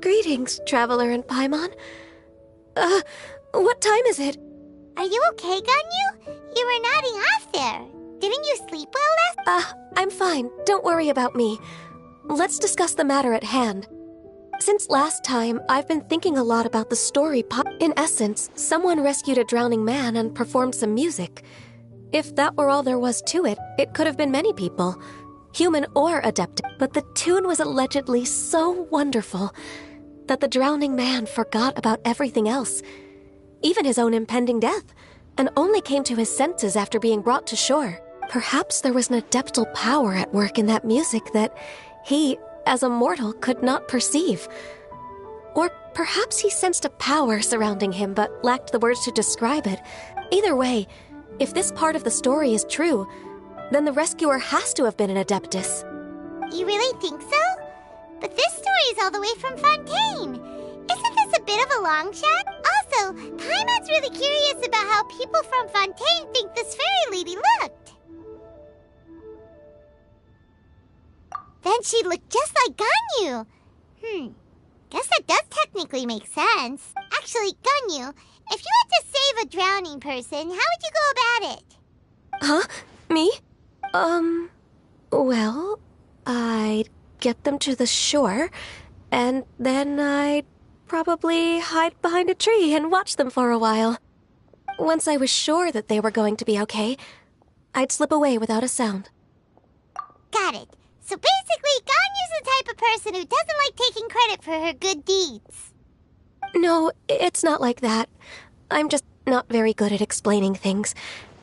Greetings, Traveler and Paimon. What time is it? Are you okay, Ganyu? You were nodding off there. Didn't you sleep well last? I'm fine. Don't worry about me. Let's discuss the matter at hand. Since last time, I've been thinking a lot about the story. In essence, someone rescued a drowning man and performed some music. If that were all there was to it, it could have been many people, human or adept. But the tune was allegedly so wonderful that the drowning man forgot about everything else, even his own impending death, and only came to his senses after being brought to shore. Perhaps there was an adeptal power at work in that music that he, as a mortal, could not perceive. Or perhaps he sensed a power surrounding him but lacked the words to describe it. Either way, if this part of the story is true, then the rescuer has to have been an adeptus. You really think so? But this story is all the way from Fontaine. Isn't this a bit of a long shot? Also, Paimon's really curious about how people from Fontaine think this fairy lady looked. Then she looked just like Ganyu. Guess that does technically make sense. Actually, Ganyu, if you had to save a drowning person, how would you go about it? Huh? Me? Well, I'd get them to the shore, and then I'd probably hide behind a tree and watch them for a while. Once I was sure that they were going to be okay, I'd slip away without a sound. Got it. So basically, Ganyu's the type of person who doesn't like taking credit for her good deeds. No, it's not like that. I'm just not very good at explaining things.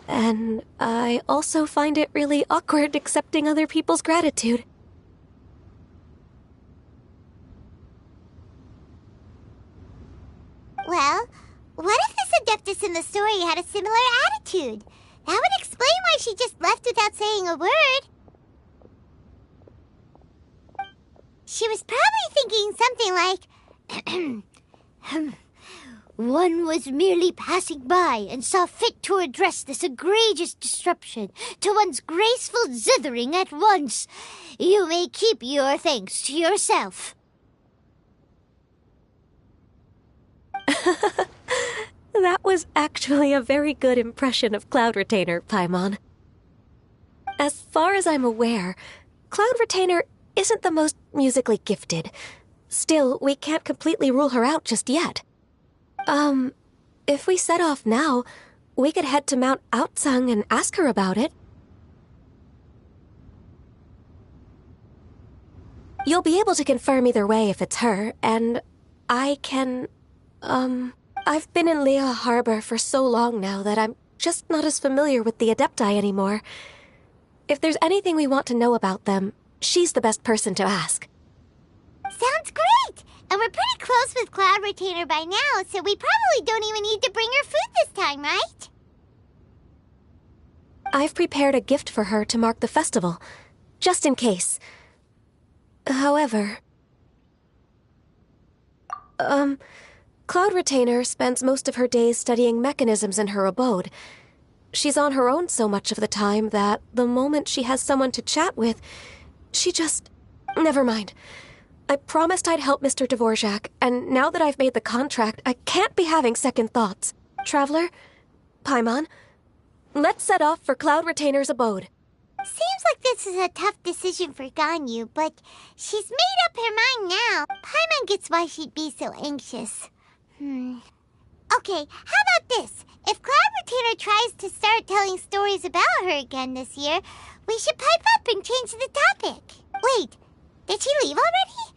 And I also find it really awkward accepting other people's gratitude. Well, what if this adeptus in the story had a similar attitude? That would explain why she just left without saying a word. She was probably thinking something like, one was merely passing by and saw fit to address this egregious disruption to one's graceful zithering at once. You may keep your thanks to yourself. That was actually a very good impression of Cloud Retainer, Paimon. As far as I'm aware, Cloud Retainer isn't the most musically gifted. Still, we can't completely rule her out just yet. If we set off now, we could head to Mount Outsung and ask her about it. You'll be able to confirm either way if it's her, and I can, I've been in Lea Harbor for so long now that I'm just not as familiar with the Adepti anymore. If there's anything we want to know about them, she's the best person to ask. Sounds great! And we're pretty close with Cloud Retainer by now, so we probably don't even need to bring her food this time, right? I've prepared a gift for her to mark the festival, just in case. However, Cloud Retainer spends most of her days studying mechanisms in her abode. She's on her own so much of the time that the moment she has someone to chat with, she just... Never mind. I promised I'd help Mr. Dvorak, and now that I've made the contract, I can't be having second thoughts. Traveler, Paimon, let's set off for Cloud Retainer's abode. Seems like this is a tough decision for Ganyu, but she's made up her mind now. Paimon gets why she'd be so anxious. Okay, how about this? If Cloud Retainer tries to start telling stories about her again this year, we should pipe up and change the topic. Wait, did she leave already?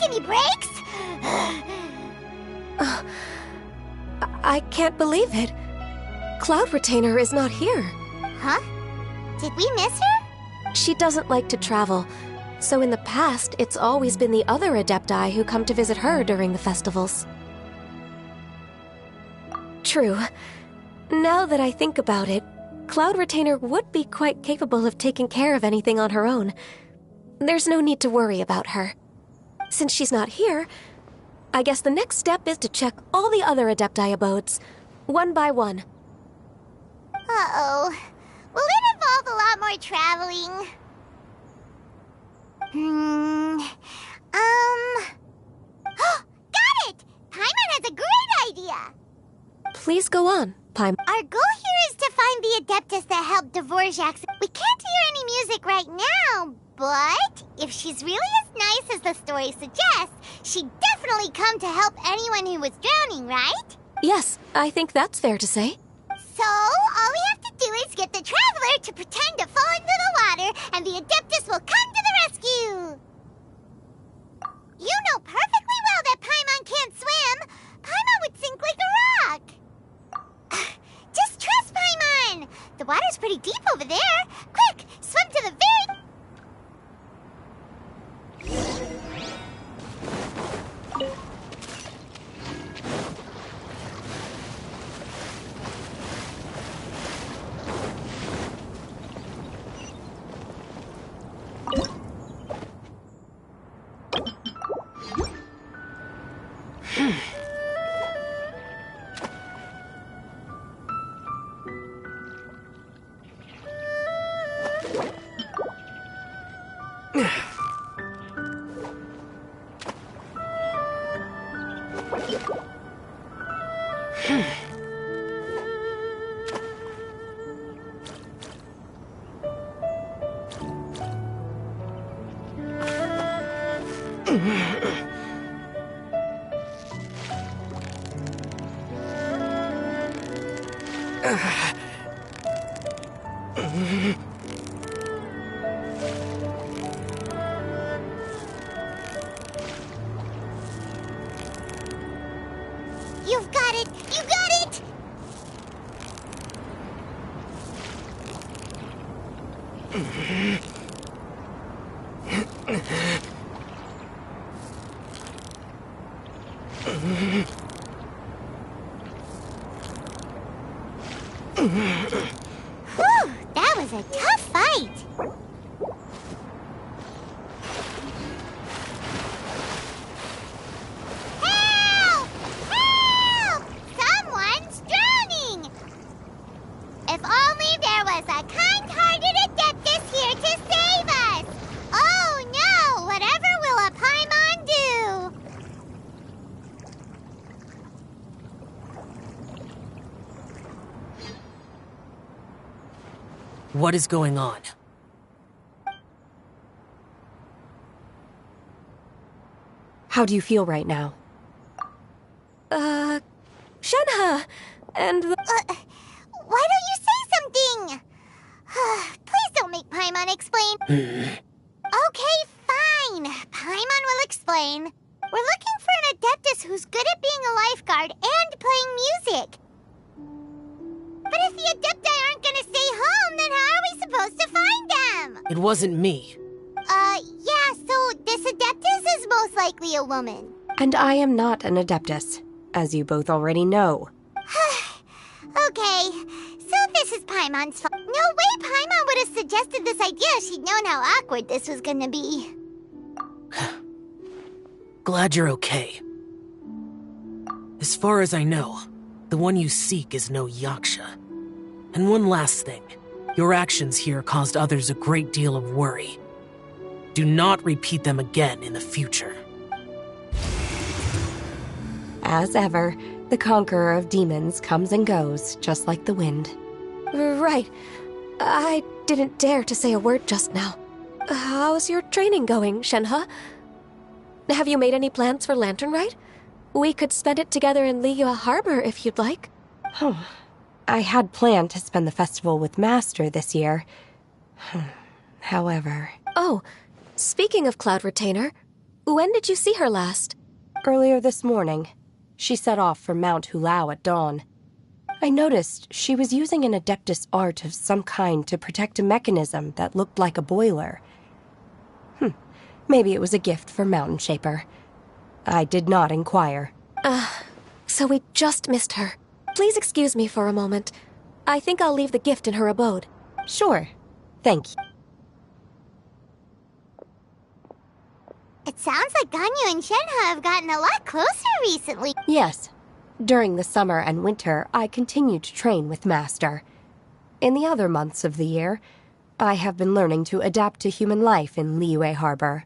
any breaks? I can't believe it. Cloud Retainer is not here. Huh? Did we miss her? She doesn't like to travel, so in the past, it's always been the other Adepti who come to visit her during the festivals. True. Now that I think about it, Cloud Retainer would be quite capable of taking care of anything on her own. There's no need to worry about her. Since she's not here, I guess the next step is to check all the other Adepti abodes, one by one. Uh-oh. Will it involve a lot more traveling? Got it! Paimon has a great idea! Please go on, Paimon. Our goal here is to find the Adeptus that helped Dvorak's. We can't hear any music right now, but if she's really as nice as the story suggests, she'd definitely come to help anyone who was drowning, right? Yes, I think that's fair to say. So, all we have to do is get the Traveler to pretend to fall into the water, and the Adeptus will come to the rescue! You know perfectly well that Paimon can't swim! Paimon would sink like a rock! Just trust Paimon! The water's pretty deep over there! Quick, swim to the very... You've got it! You got it! Whew, that was a tough fight. Help! Help! Someone's drowning! If only there was a kind-hearted Adeptus here to save us! Oh no! Whatever will a Paimon do? What is going on? How do you feel right now? Shenhe! And the... Why don't you say something? Please don't make Paimon explain. Okay, fine. Paimon will explain. We're looking for an Adeptus who's good at being a lifeguard and playing music. But if the Adepti aren't gonna stay home, then how are we supposed to find them? It wasn't me. Yeah, so this Adeptus is most likely a woman. And I am not an Adeptus, as you both already know. Okay, so this is Paimon's fault. No way Paimon would have suggested this idea if she'd known how awkward this was gonna be. Glad you're okay. As far as I know, the one you seek is no Yaksha. And one last thing. Your actions here caused others a great deal of worry. Do not repeat them again in the future. As ever, the conqueror of demons comes and goes, just like the wind. Right. I didn't dare to say a word just now. How's your training going, Shenhe? Have you made any plans for Lantern Rite? We could spend it together in Liyue Harbor if you'd like. I had planned to spend the festival with Master this year. However... Oh, speaking of Cloud Retainer, When did you see her last? Earlier this morning, she set off for Mount Hulao at dawn. I noticed she was using an Adeptus art of some kind to protect a mechanism that looked like a boiler. Maybe it was a gift for Mountain Shaper. I did not inquire. So we just missed her. Please excuse me for a moment. I think I'll leave the gift in her abode. Sure. Thank you. It sounds like Ganyu and Shenhe have gotten a lot closer recently. Yes. During the summer and winter, I continue to train with Master. In the other months of the year, I have been learning to adapt to human life in Liyue Harbor.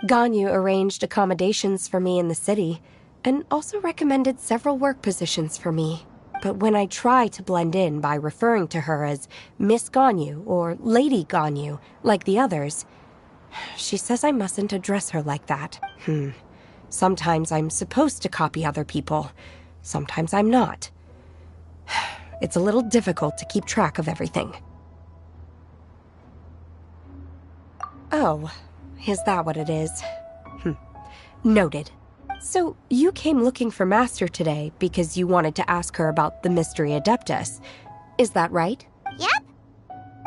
Ganyu arranged accommodations for me in the city, and also recommended several work positions for me. But when I try to blend in by referring to her as Miss Ganyu or Lady Ganyu, like the others, she says I mustn't address her like that. Sometimes I'm supposed to copy other people. Sometimes I'm not. It's a little difficult to keep track of everything. Oh, is that what it is? Noted. So, you came looking for Master today because you wanted to ask her about the Mystery Adeptus. Is that right? Yep.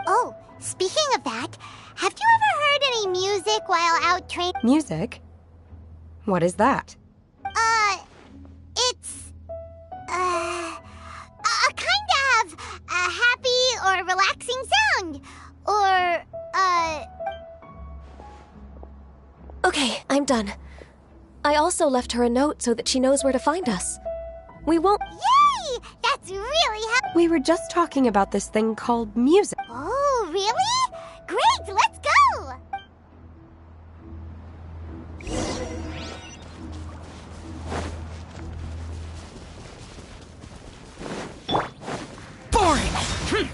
Oh, speaking of that, have you ever heard any music while out training? Music? What is that? It's, a kind of a happy or relaxing sound. Or, Okay, I'm done. I also left her a note so that she knows where to find us. We won't... Yay! That's really We were just talking about this thing called music. Oh, really? Great, let's go! Boring!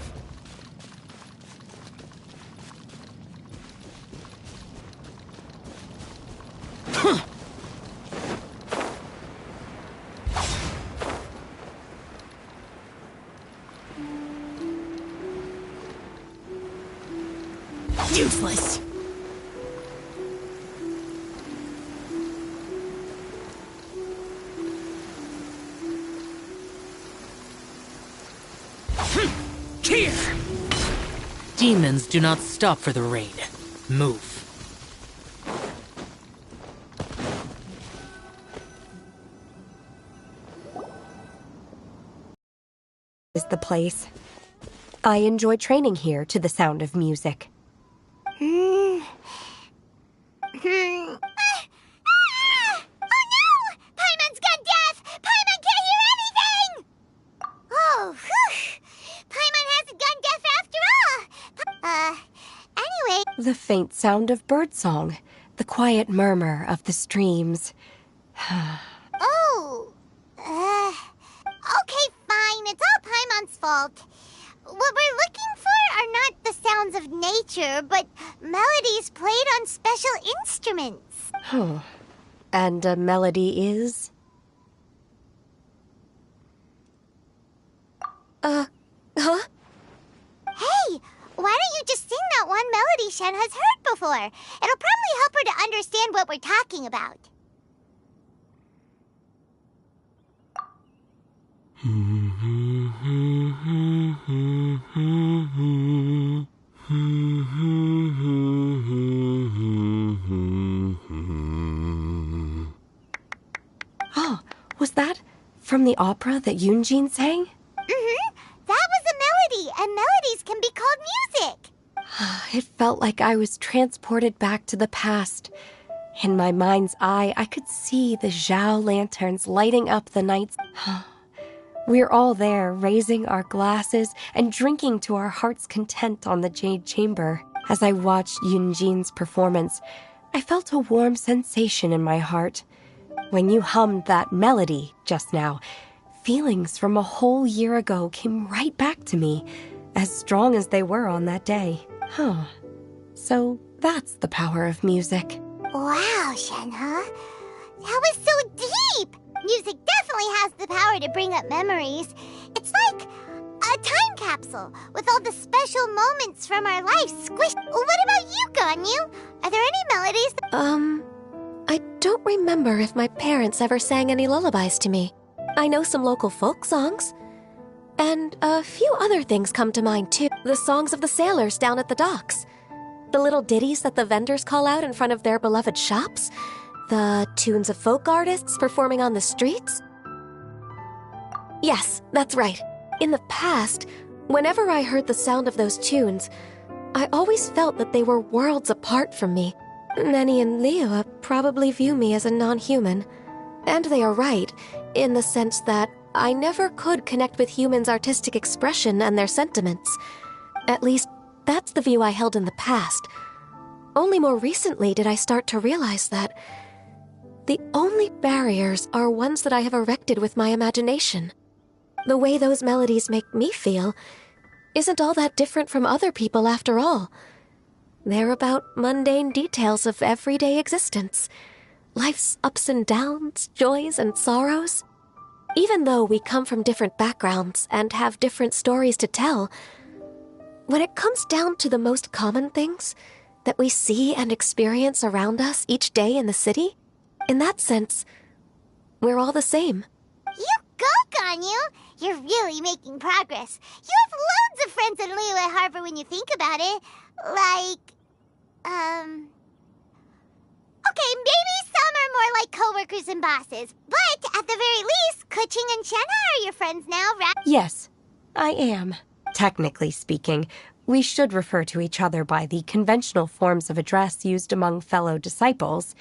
Useless! Here! Demons do not stop for the raid. Move. Is the place. I enjoy training here to the sound of music. Oh no! Paimon's gone deaf! Paimon can't hear anything! Oh, whew! Paimon hasn't gone deaf after all! Anyway... The faint sound of birdsong, the quiet murmur of the streams. Oh... okay, fine. It's all Paimon's fault. What we're looking for are not the sounds of nature, but melodies played on special instruments. Oh. And a melody is? Huh? Hey, why don't you just sing that one melody Shen has heard before? It'll probably help her to understand what we're talking about. Oh, was that from the opera that Yunjin sang? That was a melody, and melodies can be called music. It felt like I was transported back to the past. In my mind's eye, I could see the Zhao lanterns lighting up the nights. We're all there, raising our glasses and drinking to our heart's content on the Jade Chamber. As I watched Yunjin's performance, I felt a warm sensation in my heart. When you hummed that melody just now, feelings from a whole year ago came right back to me, as strong as they were on that day. So that's the power of music. Wow, Shenhe. That was so deep! Music definitely has the power to bring up memories. It's like a time capsule with all the special moments from our lives squished. What about you, Ganyu? Are there any melodies I don't remember if my parents ever sang any lullabies to me. I know some local folk songs. And a few other things come to mind, too. The songs of the sailors down at the docks. The little ditties that the vendors call out in front of their beloved shops. The tunes of folk artists performing on the streets. Yes, that's right. In the past, whenever I heard the sound of those tunes, I always felt that they were worlds apart from me. Nenny and Liyue probably view me as a non-human. And they are right, in the sense that I never could connect with humans' artistic expression and their sentiments. At least, that's the view I held in the past. Only more recently did I start to realize that the only barriers are ones that I have erected with my imagination. The way those melodies make me feel isn't all that different from other people after all. They're about mundane details of everyday existence. Life's ups and downs, joys and sorrows. Even though we come from different backgrounds and have different stories to tell, when it comes down to the most common things that we see and experience around us each day in the city, in that sense, we're all the same. You go, Ganyu! You're really making progress. You have loads of friends in Liyue Harbor when you think about it. Okay, maybe some are more like coworkers and bosses, but at the very least, Keqing and Shenhe are your friends now, right? Yes, I am. Technically speaking, we should refer to each other by the conventional forms of address used among fellow disciples.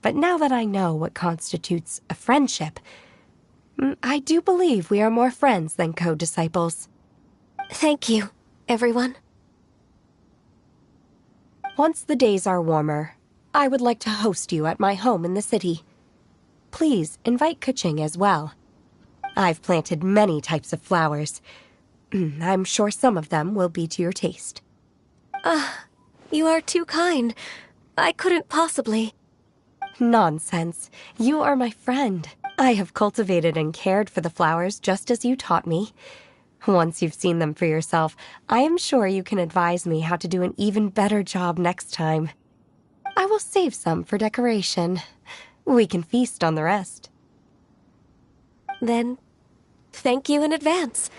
But now that I know what constitutes a friendship, I do believe we are more friends than co-disciples. Thank you, everyone. Once the days are warmer, I would like to host you at my home in the city. Please invite Keqing as well. I've planted many types of flowers. I'm sure some of them will be to your taste. You are too kind. I couldn't possibly. Nonsense. You are my friend. I have cultivated and cared for the flowers just as you taught me. Once you've seen them for yourself, I am sure you can advise me how to do an even better job next time. I will save some for decoration. We can feast on the rest. Then, thank you in advance.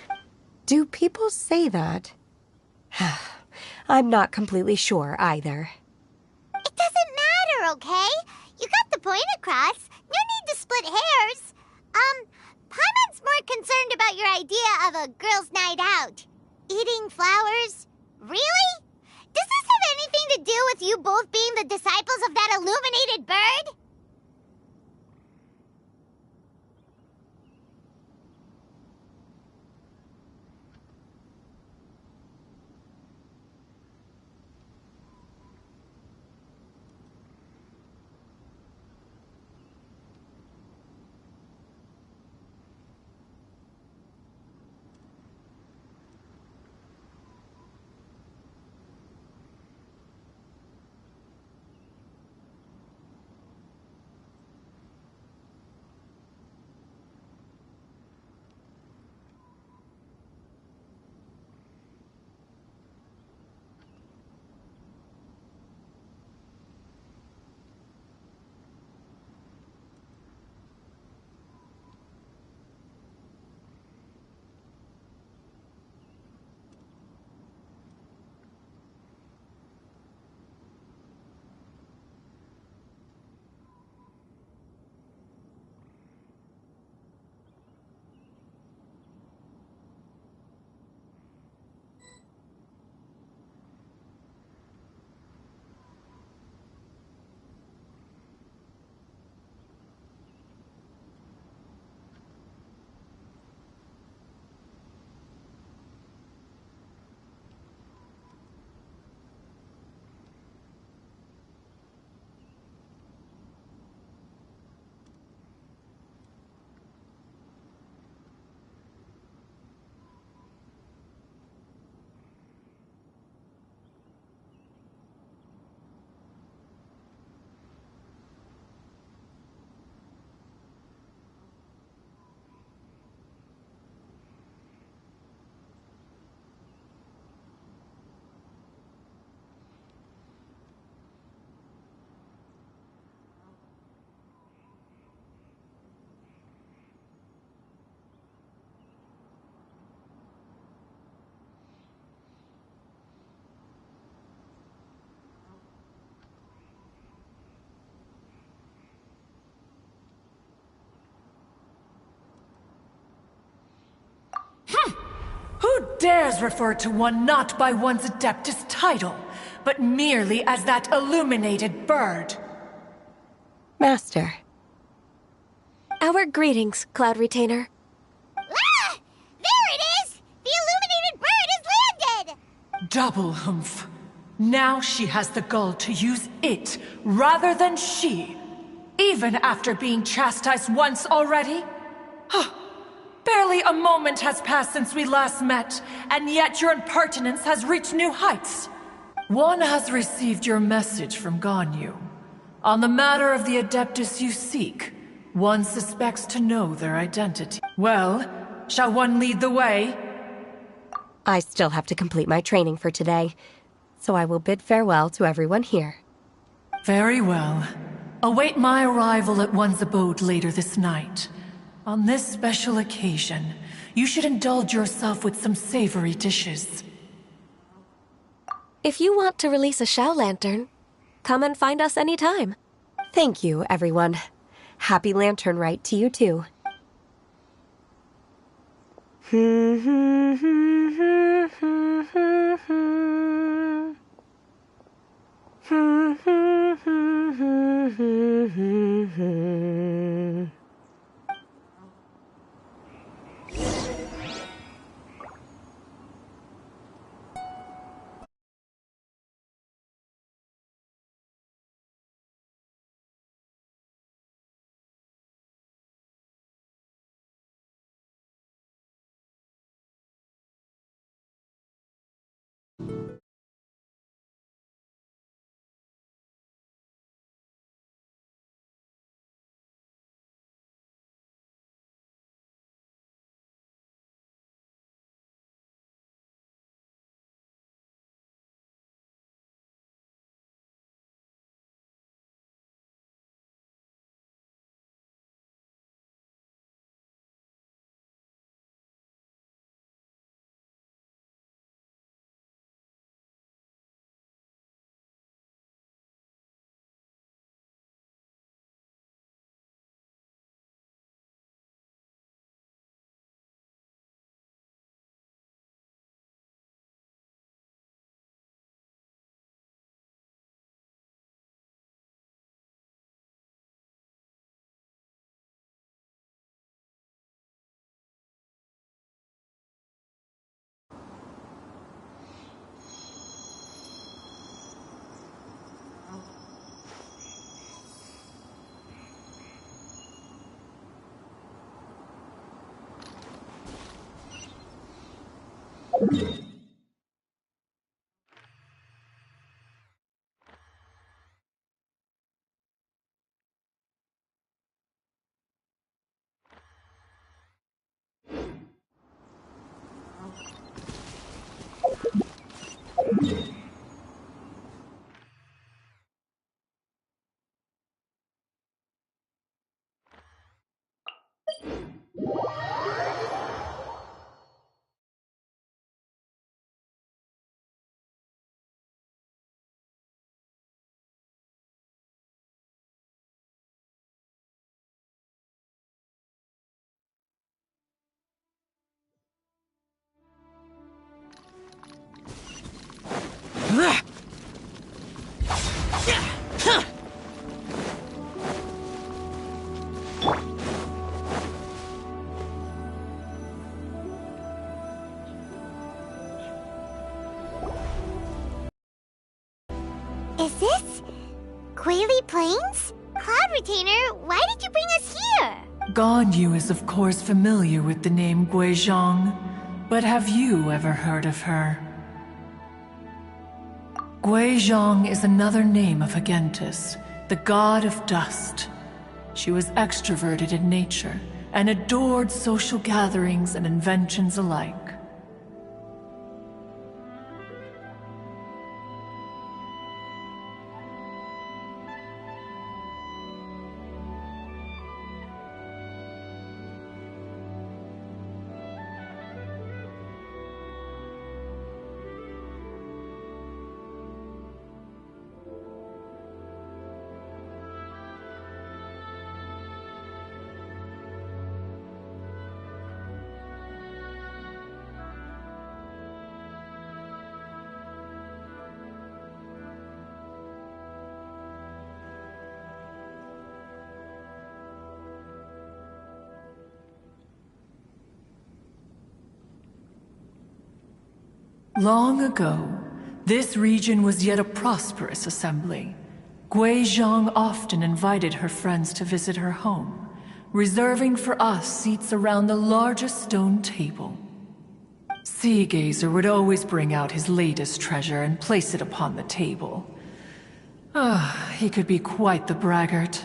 Do people say that? I'm not completely sure either. It doesn't matter, okay? You got the point across. No need to split hairs. Paimon's more concerned about your idea of a girls' night out. Eating flowers? Really? Does this have anything to do with you both being the disciples of that illuminated bird? dares refer to one not by one's Adeptus title, but merely as that illuminated bird? Master. Our greetings, Cloud Retainer. Ah! There it is! The illuminated bird has landed! Double humph. Now she has the gall to use it rather than she, even after being chastised once already? Barely a moment has passed since we last met, and yet your impertinence has reached new heights. One has received your message from Ganyu. On the matter of the Adeptus you seek, one suspects to know their identity. Well, shall one lead the way? I still have to complete my training for today, so I will bid farewell to everyone here. Very well. Await my arrival at one's abode later this night. On this special occasion, you should indulge yourself with some savory dishes. If you want to release a Shao Lantern, come and find us anytime. Thank you, everyone. Happy Lantern Rite to you too. Is this Quaily Plains? Cloud Retainer, why did you bring us here? Ganyu is of course familiar with the name Guizhong, but have you ever heard of her? Guizhong is another name of Agentis, the god of dust. She was extroverted in nature and adored social gatherings and inventions alike. Long ago, this region was yet a prosperous assembly. Gui Zhang often invited her friends to visit her home, reserving for us seats around the largest stone table. Sea Gazer would always bring out his latest treasure and place it upon the table. He could be quite the braggart.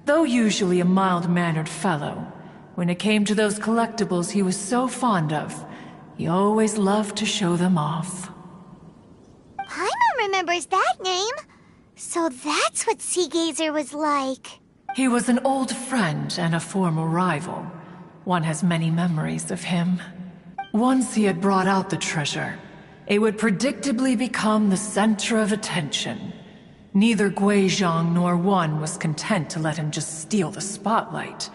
Though usually a mild-mannered fellow, when it came to those collectibles he was so fond of, he always loved to show them off. Paimon remembers that name. So that's what Sea Gazer was like. He was an old friend and a former rival. One has many memories of him. Once he had brought out the treasure, it would predictably become the center of attention. Neither Gui Zhang nor One was content to let him just steal the spotlight.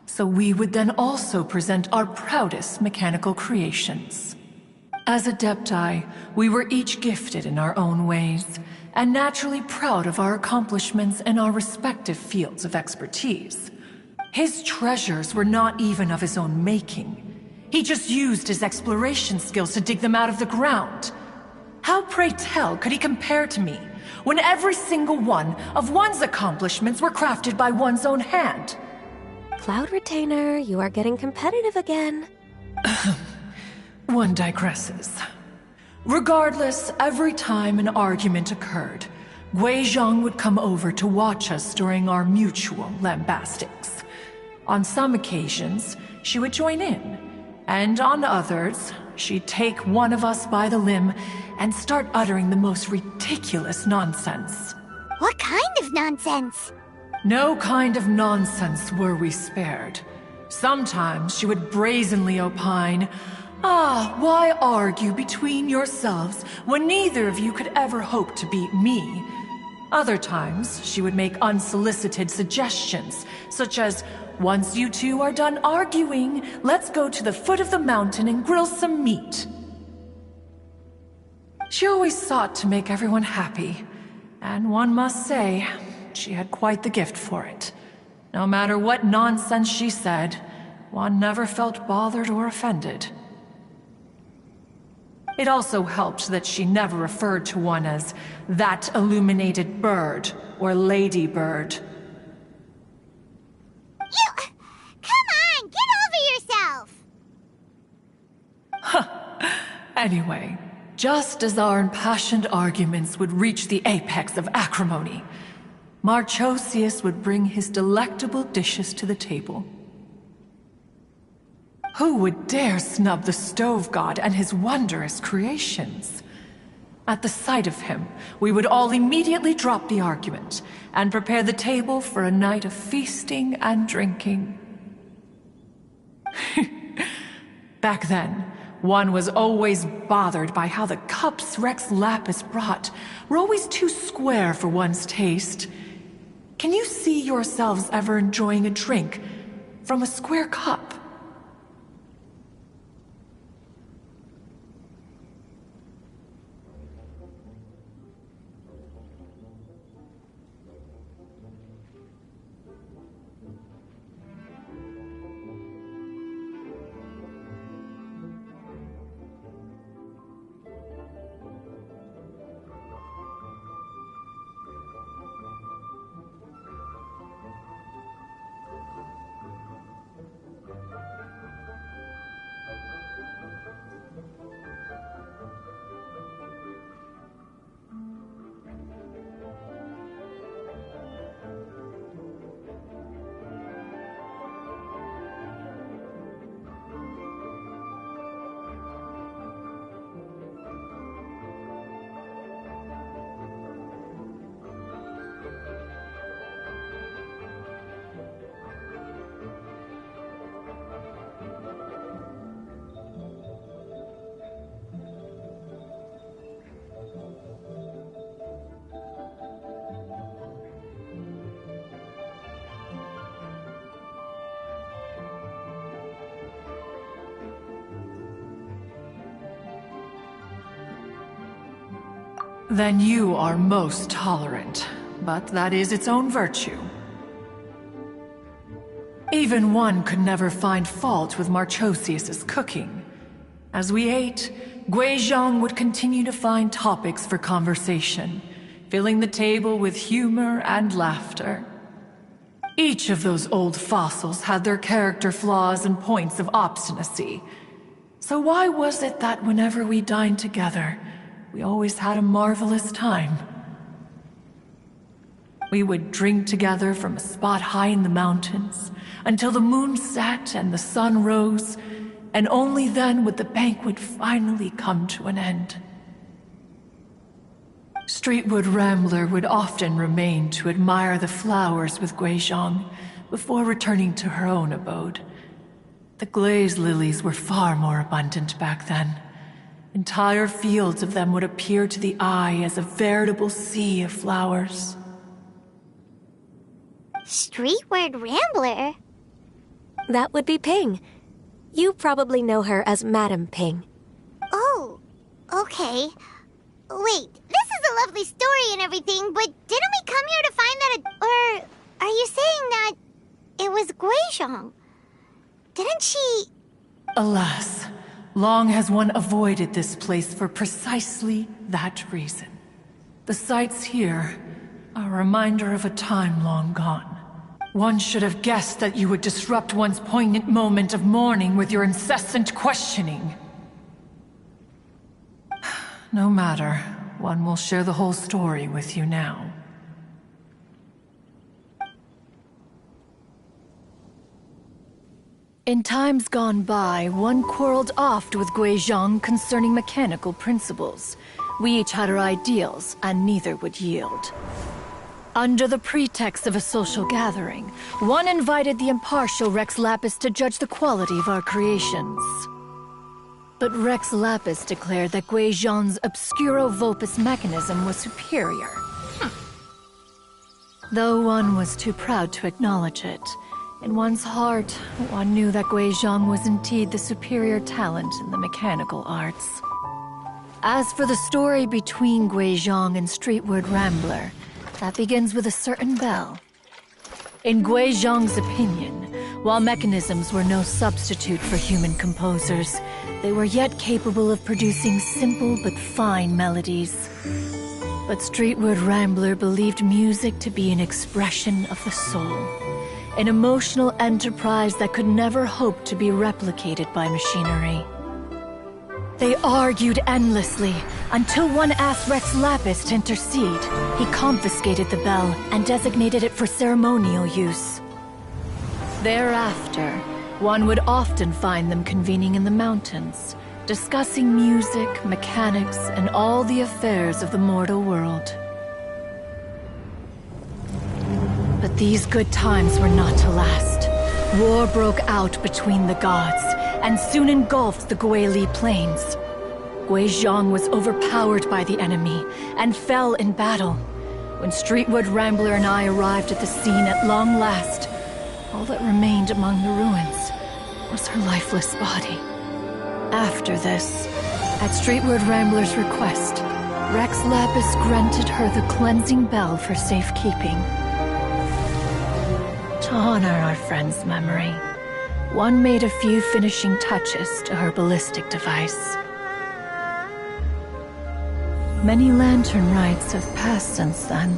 So we would then also present our proudest mechanical creations. As Adepti, we were each gifted in our own ways, and naturally proud of our accomplishments in our respective fields of expertise. His treasures were not even of his own making. He just used his exploration skills to dig them out of the ground. How, pray tell, could he compare to me, when every single one of one's accomplishments were crafted by one's own hand? Cloud Retainer, you are getting competitive again. One digresses. Regardless, every time an argument occurred, Gui Zhang would come over to watch us during our mutual lambastics. On some occasions, she would join in, and on others, she'd take one of us by the limb and start uttering the most ridiculous nonsense. What kind of nonsense? No kind of nonsense were we spared. Sometimes she would brazenly opine, why argue between yourselves when neither of you could ever hope to beat me? Other times, she would make unsolicited suggestions, such as, once you two are done arguing, let's go to the foot of the mountain and grill some meat. She always sought to make everyone happy, and one must say, she had quite the gift for it. No matter what nonsense she said, one never felt bothered or offended. It also helped that she never referred to one as that illuminated bird or ladybird. Come on, get over yourself! Anyway, just as our impassioned arguments would reach the apex of acrimony, Marchosius would bring his delectable dishes to the table. Who would dare snub the stove god and his wondrous creations? At the sight of him, we would all immediately drop the argument and prepare the table for a night of feasting and drinking. Back then, one was always bothered by how the cups Rex Lapis brought were always too square for one's taste. Can you see yourselves ever enjoying a drink from a square cup? Then you are most tolerant, but that is its own virtue. Even one could never find fault with Marchosius's cooking. As we ate, Guizhong would continue to find topics for conversation, filling the table with humor and laughter. Each of those old fossils had their character flaws and points of obstinacy. So why was it that whenever we dined together, we always had a marvelous time? We would drink together from a spot high in the mountains until the moon set and the sun rose, and only then would the banquet finally come to an end. Streetwood Rambler would often remain to admire the flowers with Guizhong before returning to her own abode. The glaze lilies were far more abundant back then. Entire fields of them would appear to the eye as a veritable sea of flowers. Streetward Rambler? That would be Ping. You probably know her as Madam Ping. Oh, okay. Wait, this is a lovely story and everything, but didn't we come here to find that or are you saying that it was Guizhong? Didn't she... Alas, long has one avoided this place for precisely that reason. The sights here are a reminder of a time long gone. One should have guessed that you would disrupt one's poignant moment of mourning with your incessant questioning. No matter, one will share the whole story with you now. In times gone by, one quarreled oft with Guizhong concerning mechanical principles. We each had our ideals, and neither would yield. Under the pretext of a social gathering, one invited the impartial Rex Lapis to judge the quality of our creations. But Rex Lapis declared that Guizhong's Obscuro Vulpus mechanism was superior. Though one was too proud to acknowledge it, in one's heart, one knew that Guizhong was indeed the superior talent in the mechanical arts. As for the story between Guizhong and Streetward Rambler, that begins with a certain bell. In Guizhong's opinion, while mechanisms were no substitute for human composers, they were yet capable of producing simple but fine melodies. But Streetward Rambler believed music to be an expression of the soul, an emotional enterprise that could never hope to be replicated by machinery. They argued endlessly, until one asked Rex Lapis to intercede. He confiscated the bell and designated it for ceremonial use. Thereafter, one would often find them convening in the mountains, discussing music, mechanics, and all the affairs of the mortal world. But these good times were not to last. War broke out between the gods, and soon engulfed the Guili Plains. Guizhong was overpowered by the enemy, and fell in battle. When Streetwood Rambler and I arrived at the scene at long last, all that remained among the ruins was her lifeless body. After this, at Streetwood Rambler's request, Rex Lapis granted her the cleansing bell for safekeeping. To honor our friend's memory, one made a few finishing touches to her ballistic device. Many lantern rites have passed since then.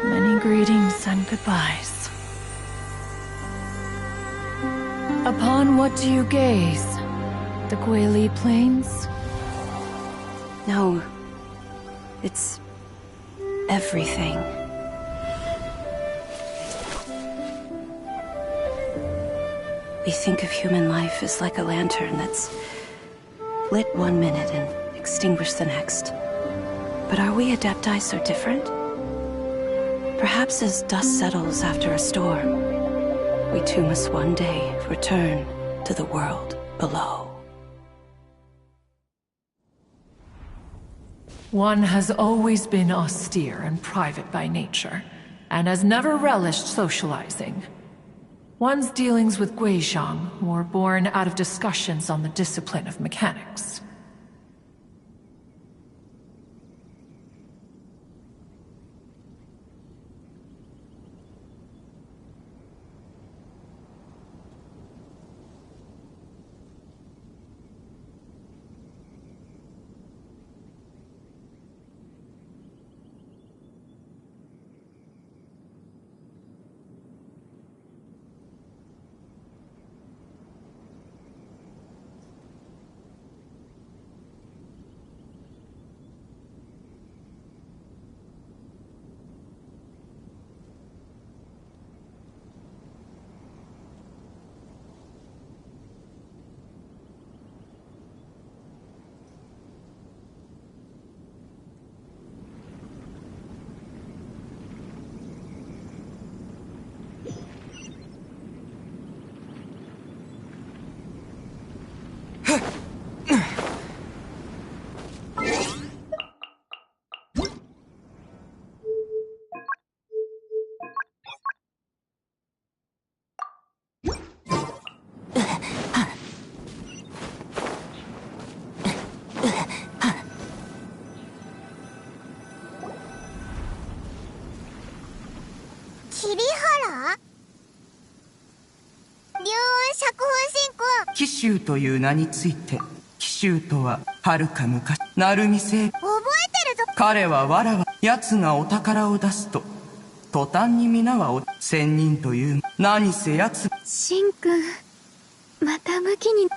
Many greetings and goodbyes. Upon what do you gaze? The Guili Plains? No. It's... everything. We think of human life as like a lantern that's lit one minute and extinguished the next. But are we Adepti so different? Perhaps as dust settles after a storm, we too must one day return to the world below. One has always been austere and private by nature, and has never relished socializing. One's dealings with Guizhong were born out of discussions on the discipline of mechanics. 紀州という名について、紀州とは遥か昔、鳴海星。覚えてるぞ。彼はわらわ、奴がお宝を出すと、途端に皆は仙人という、何せ奴。しんくん、また武器に。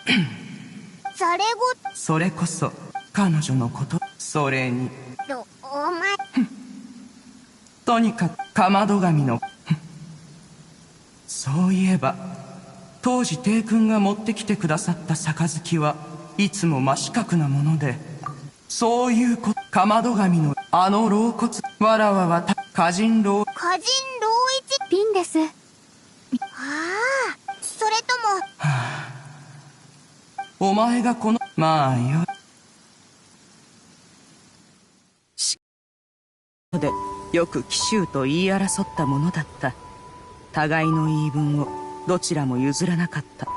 それこそ、彼女のこと、それに。お前。とにかく、かまど神の、そういえば、当時帝君が持ってきてくださった杯はいつも真四角なもので、そういうこと、かまど神のあの老骨、わらわは歌人老一瓶です。ああ、それとも、お前がこの、まあよ。で、よく紀州と言い争ったものだった。互いの言い分をどちらも譲らなかった。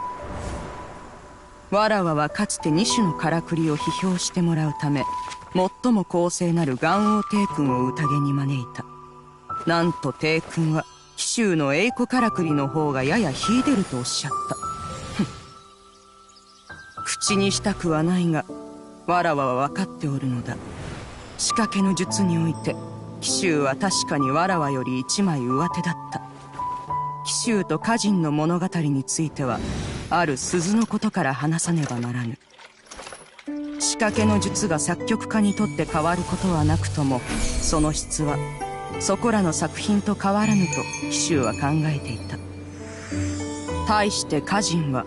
わらわはかつて2種のからくりを批評してもらうため、最も公正なる元王帝君を宴に招いた。なんと帝君は紀州の英子からくりの方がやや秀でるとおっしゃった。口にしたくはないが、わらわは分かっておるのだ。仕掛けの術において紀州は確かにわらわより一枚上手だった。紀州と歌人の物語については、ある鈴のことから話さねばならぬ。仕掛けの術が作曲家にとって変わることはなくとも、その質はそこらの作品と変わらぬと紀州は考えていた。対して歌人は、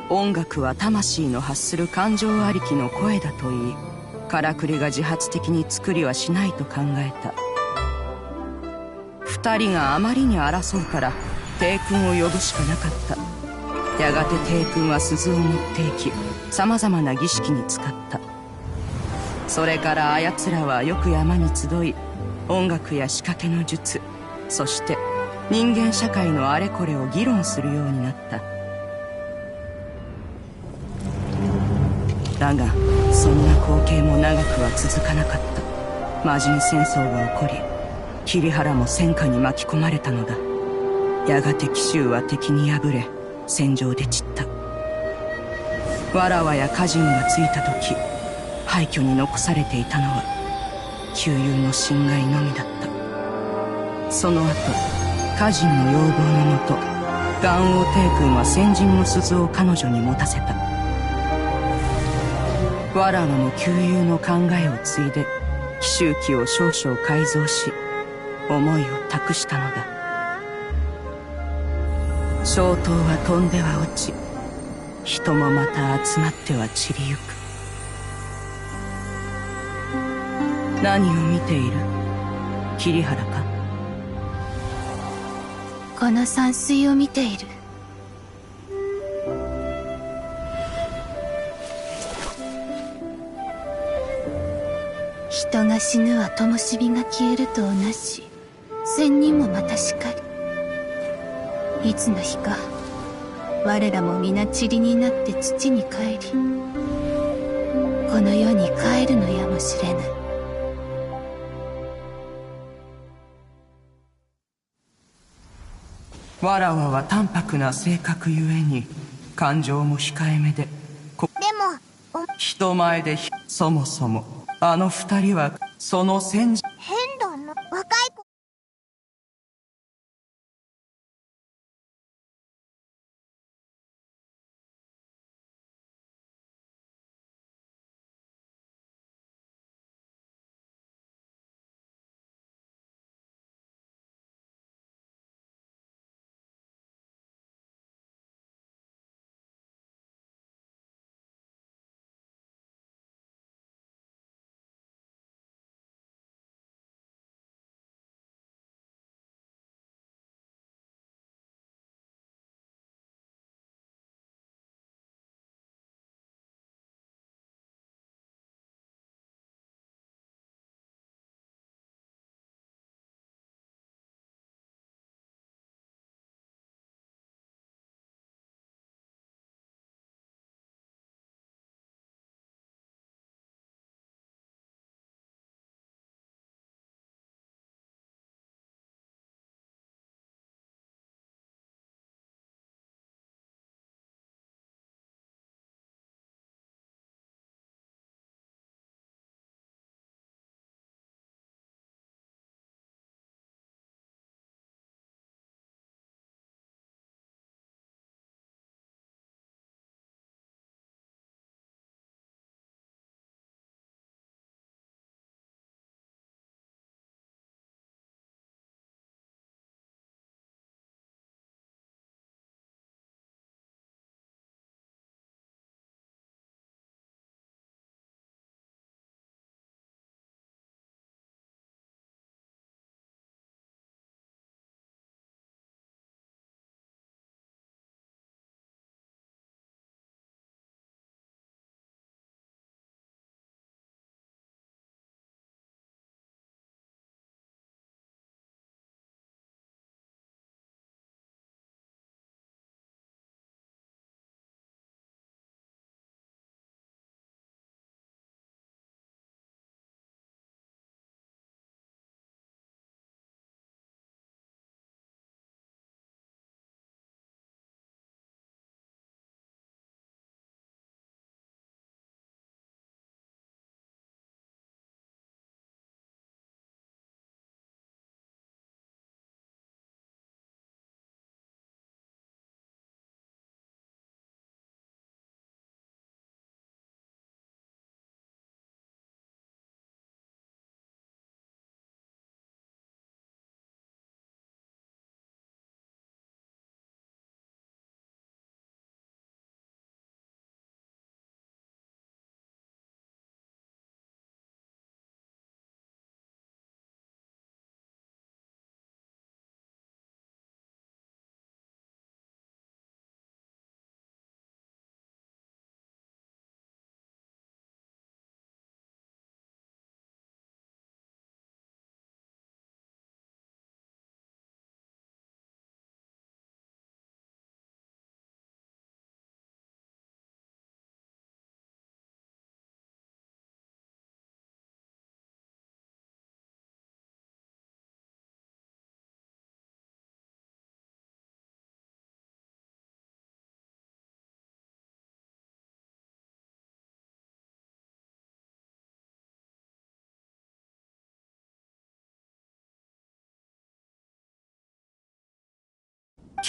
音楽は魂の発する感情ありきの声だと言い、からくりが自発的に作りはしないと考えた。二人があまりに争うから帝君を呼ぶしかなかった。やがて帝君は鈴を持っていき、様々な儀式に使った。それからあやつらはよく山に集い、音楽や仕掛けの術、そして人間社会のあれこれを議論するようになった。だがそんな光景も長くは続かなかった。魔人戦争が起こり、桐原も戦火に巻き込まれたのだ。やがて紀州は敵に敗れ、戦場で散った。わらわや歌人が着いた時、廃墟に残されていたのは旧友の侵害のみだった。その後、歌人の要望のもと、元王帝君は先人の鈴を彼女に持たせた。わらわも旧友の考えを継いで紀州記を少々改造し、思いを託したのだ。小刀は飛んでは落ち、人もまた集まっては散りゆく。何を見ている？桐原か？この山水を見ている。人が死ぬは灯火が消えると同じ。仙人もまたしかり。いつの日か、我らも皆塵になって土に帰り、この世に帰るのやもしれぬ。わらわは淡白な性格ゆえに感情も控えめで、でも、人前でそもそもあの二人はその先人。変だな。若い子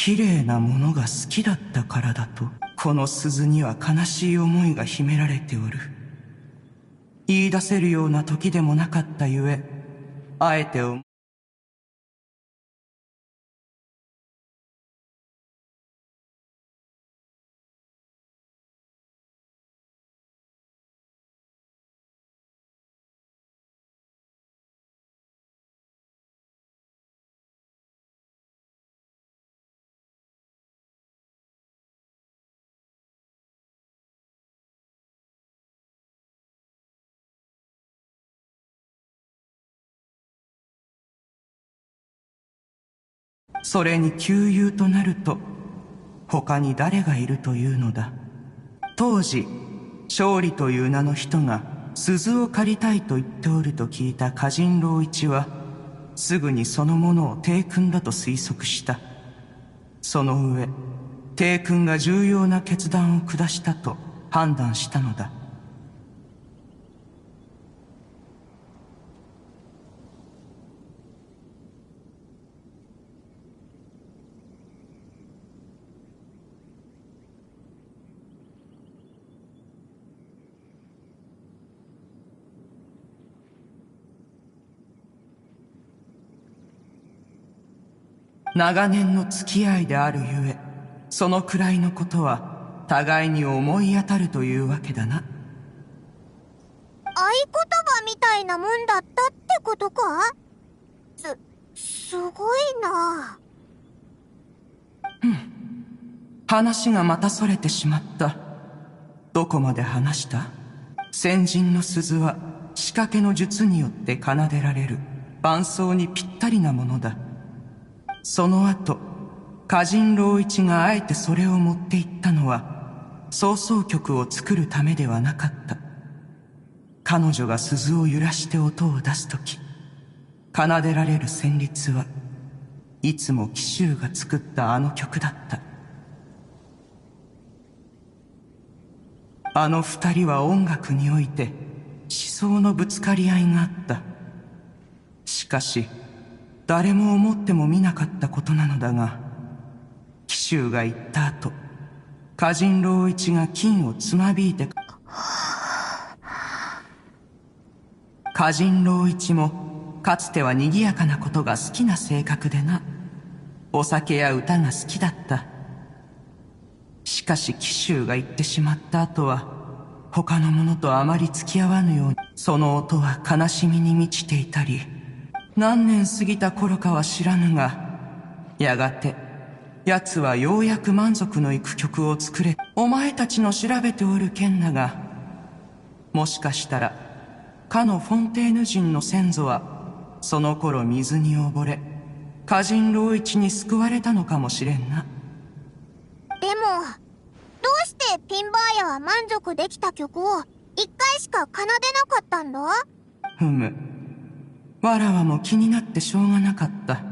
綺麗なものが好きだったからだと、この鈴には悲しい思いが秘められておる。言い出せるような時でもなかったゆえ、あえてそれに旧友となると、他に誰がいるというのだ。当時、勝利という名の人が鈴を借りたいと言っておると聞いた歌人郎一は、すぐにそのものを帝君だと推測した。その上、帝君が重要な決断を下したと判断したのだ。長年の付き合いであるゆえ、そのくらいのことは互いに思い当たるというわけだな。合言葉みたいなもんだったってことか？すごいな。話がまたそれてしまった。どこまで話した？先人の鈴は仕掛けの術によって奏でられる伴奏にぴったりなものだ。その後、歌人郎一があえてそれを持っていったのは、奏奏曲を作るためではなかった。彼女が鈴を揺らして音を出すとき、奏でられる旋律はいつも紀州が作ったあの曲だった。あの二人は音楽において思想のぶつかり合いがあった。しかし、誰も思ってもみなかったことなのだが、紀州が行った後、歌人郎一が金をつまびいて、歌人郎一もかつては賑やかなことが好きな性格でな。お酒や歌が好きだった。しかし紀州が行ってしまった後は、他の者とあまり付き合わぬように、その音は悲しみに満ちていたり、何年過ぎた頃かは知らぬが、やがて奴はようやく満足のいく曲を作れ。お前たちの調べておる件だが、もしかしたらかのフォンテーヌ人の先祖はその頃水に溺れ、歌人郎一に救われたのかもしれんな。でも、どうしてピンバーヤは満足できた曲を一回しか奏でなかったんだ？ふむ。わらわも気になってしょうがなかった。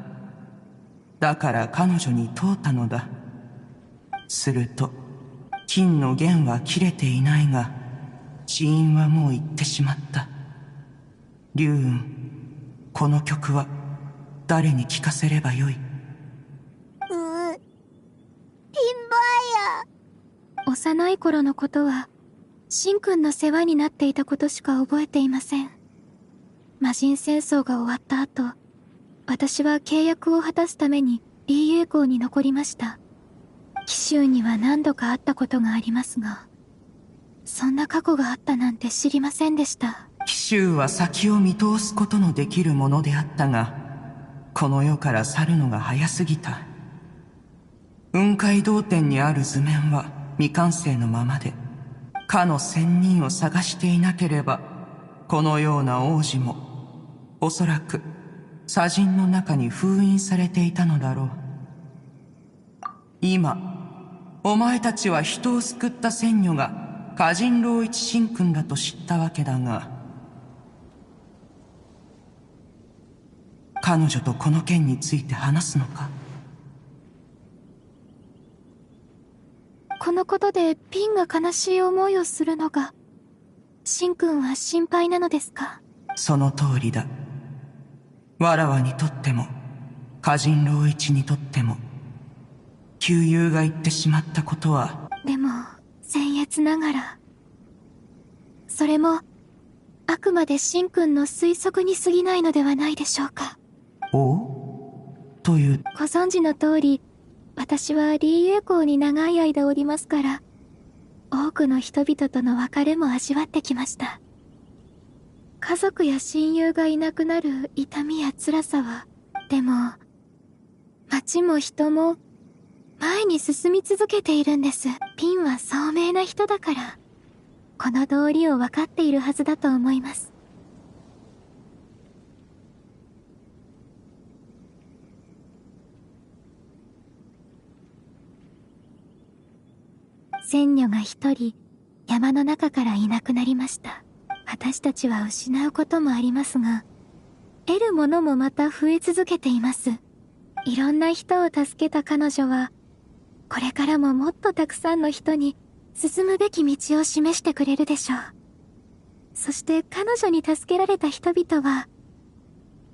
だから彼女に問うたのだ。すると、金の弦は切れていないが、死因はもう行ってしまった。龍雲、この曲は誰に聴かせればよい？ピンバーヤ。幼い頃のことは、シンくんの世話になっていたことしか覚えていません。魔人戦争が終わった後、私は契約を果たすためにリーエー校に残りました。紀州には何度か会ったことがありますが、そんな過去があったなんて知りませんでした。紀州は先を見通すことのできるものであったが、この世から去るのが早すぎた。雲海道天にある図面は未完成のままで、かの仙人を探していなければ、このような王子もおそらく砂人の中に封印されていたのだろう。今お前たちは人を救った仙女が歌人郎一神君だと知ったわけだが、彼女とこの件について話すのか？このことでピンが悲しい思いをするのが、シンくんは心配なのですか？その通りだ。わらわにとっても歌人郎一にとっても、旧友が言ってしまったことは。でも、僭越ながら。それも、あくまでシンくんの推測に過ぎないのではないでしょうか。おという。ご存知の通り、私はリーユエ港に長い間おりますから、多くの人々との別れも味わってきました。家族や親友がいなくなる痛みや辛さは、でも、街も人も、前に進み続けているんです。ピンは聡明な人だから、この道理を分かっているはずだと思います。仙女が一人、山の中からいなくなりました。私たちは失うこともありますが、得るものもまた増え続けています。いろんな人を助けた彼女は、これからももっとたくさんの人に進むべき道を示してくれるでしょう。そして彼女に助けられた人々は、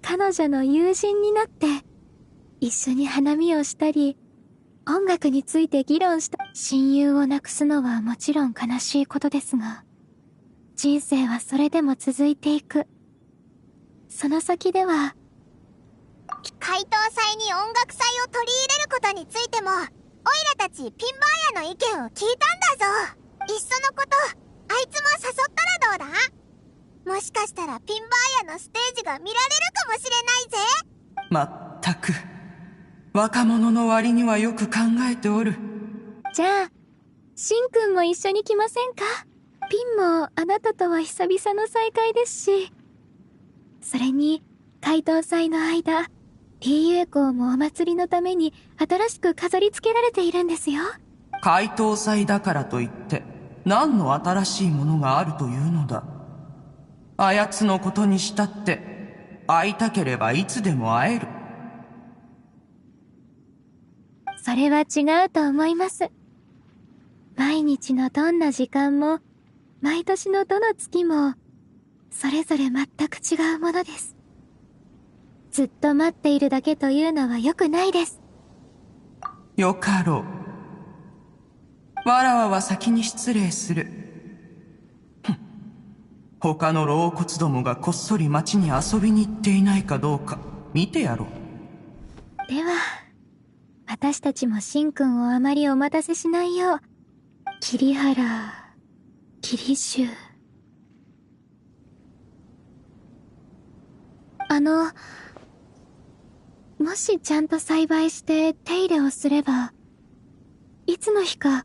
彼女の友人になって、一緒に花見をしたり、音楽について議論した。親友を亡くすのはもちろん悲しいことですが、人生はそれでも続いていく。その先では、解答祭に音楽祭を取り入れることについても、オイラたちピンバーヤの意見を聞いたんだぞ。いっそのこと、あいつも誘ったらどうだ？もしかしたらピンバーヤのステージが見られるかもしれないぜ。まったく、若者の割にはよく考えておる。じゃあ、シンくんも一緒に来ませんか？ピンもあなたとは久々の再会ですし。それに、解答祭の間、リーユエ港もお祭りのために新しく飾り付けられているんですよ。解答祭だからといって、何の新しいものがあるというのだ。あやつのことにしたって、会いたければいつでも会える。それは違うと思います。毎日のどんな時間も、毎年のどの月も、それぞれ全く違うものです。ずっと待っているだけというのは良くないです。よかろう。わらわは先に失礼する。他の老骨どもがこっそり町に遊びに行っていないかどうか見てやろう。では、私たちもシンくんをあまりお待たせしないよう、桐原、桐州。もしちゃんと栽培して手入れをすれば、いつの日か、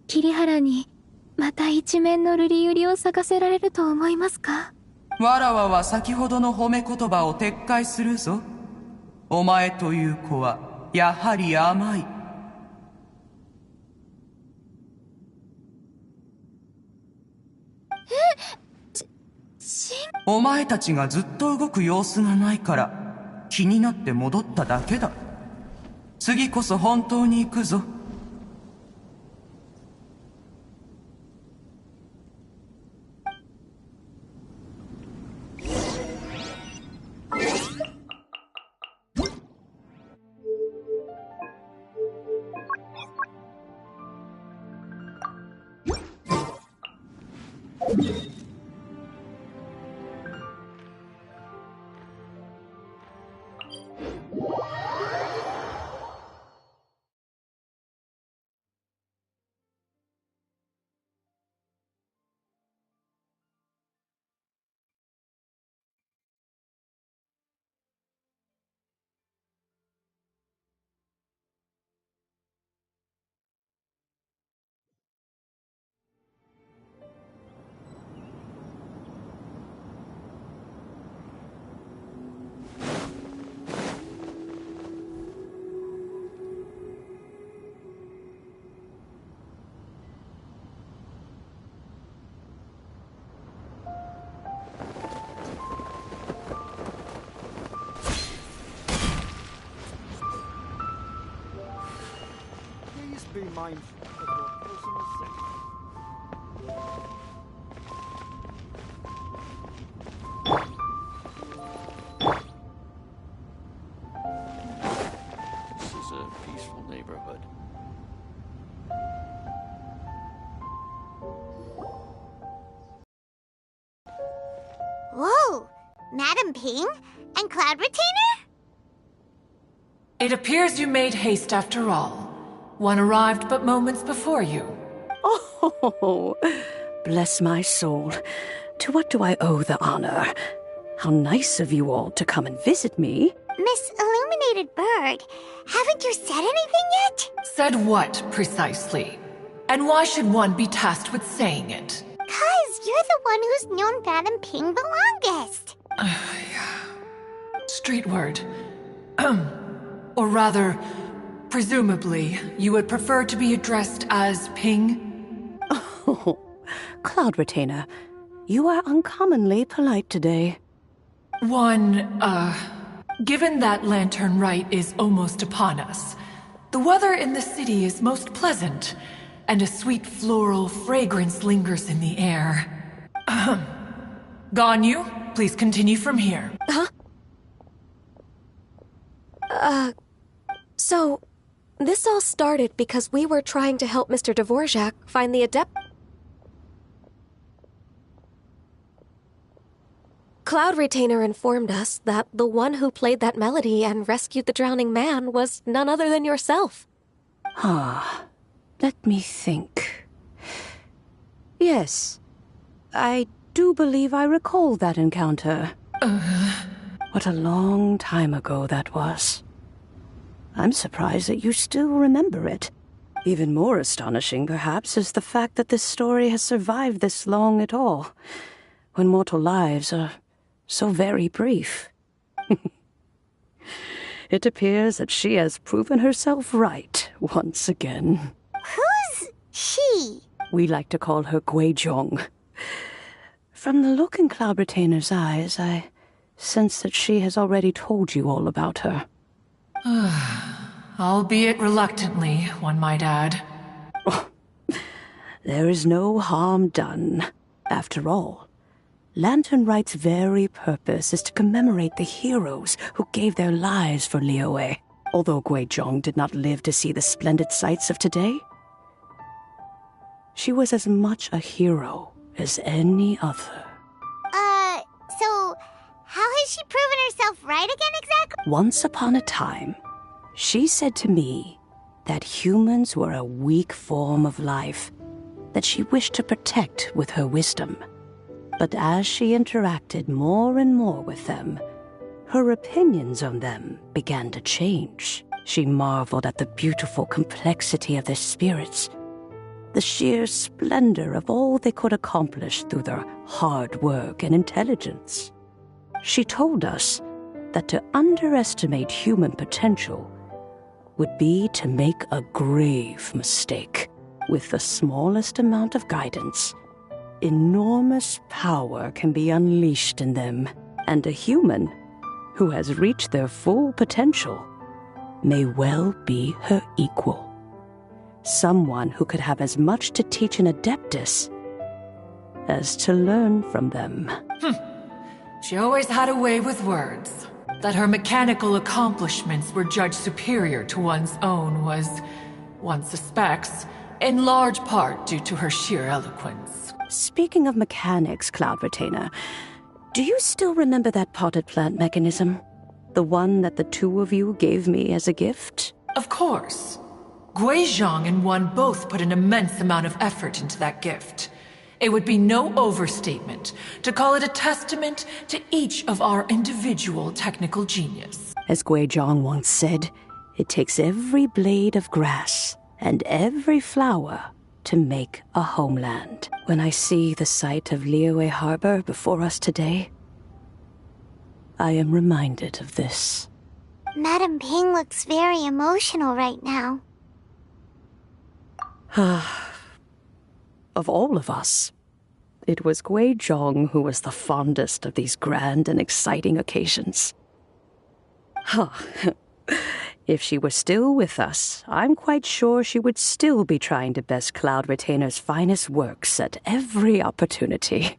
桐原にまた一面の瑠璃百合を咲かせられると思いますか？わらわは先ほどの褒め言葉を撤回するぞ。お前という子はやはり甘い。お前たちがずっと動く様子がないから気になって戻っただけだ。次こそ本当に行くぞ。Be mindful of your personal safety. This is a peaceful neighborhood. Whoa! Madam Ping? And Cloud Retainer? It appears you made haste after all. One arrived but moments before you. Oh, bless my soul. To what do I owe the honor? How nice of you all to come and visit me. Miss Illuminated Bird, haven't you said anything yet? Said what, precisely? And why should one be tasked with saying it? 'Cause you're the one who's known Madam Ping the longest. Street word. Or rather, presumably, you would prefer to be addressed as Ping? Oh, Cloud Retainer, you are uncommonly polite today. Given that Lantern Rite is almost upon us, the weather in the city is most pleasant, and a sweet floral fragrance lingers in the air. Ganyu, please continue from here. So, this all started because we were trying to help Mr. Dvorak find the Adept. Cloud Retainer informed us that the one who played that melody and rescued the drowning man was none other than yourself. Let me think. Yes, I do believe I recall that encounter. What a long time ago that was. I'm surprised that you still remember it. Even more astonishing, perhaps, is the fact that this story has survived this long at all, when mortal lives are so very brief. It appears that she has proven herself right once again. Who's she? We like to call her Guizhong. From the look in Cloud Retainer's eyes, I sense that she has already told you all about her. Albeit reluctantly, one might add. There is no harm done. After all, Lantern Rite's very purpose is to commemorate the heroes who gave their lives for Liyue. Although Guizhong did not live to see the splendid sights of today, she was as much a hero as any other. So how has she proven herself right again exactly? Once upon a time, she said to me that humans were a weak form of life that she wished to protect with her wisdom. But as she interacted more and more with them, her opinions on them began to change. She marveled at the beautiful complexity of their spirits, the sheer splendor of all they could accomplish through their hard work and intelligence. She told us that to underestimate human potential would be to make a grave mistake. With the smallest amount of guidance, enormous power can be unleashed in them, and a human who has reached their full potential may well be her equal. Someone who could have as much to teach an adeptus as to learn from them. She always had a way with words. That her mechanical accomplishments were judged superior to one's own was, one suspects, in large part due to her sheer eloquence. Speaking of mechanics, Cloud Retainer, do you still remember that potted plant mechanism? The one that the two of you gave me as a gift? Of course. Guizhong and one both put an immense amount of effort into that gift. It would be no overstatement to call it a testament to each of our individual technical genius. As Guizhong once said, it takes every blade of grass and every flower to make a homeland. When I see the sight of Liyue Harbor before us today, I am reminded of this. Madam Ping looks very emotional right now. Of all of us, it was Guizhong who was the fondest of these grand and exciting occasions. If she were still with us, I'm quite sure she would still be trying to best Cloud Retainer's finest works at every opportunity.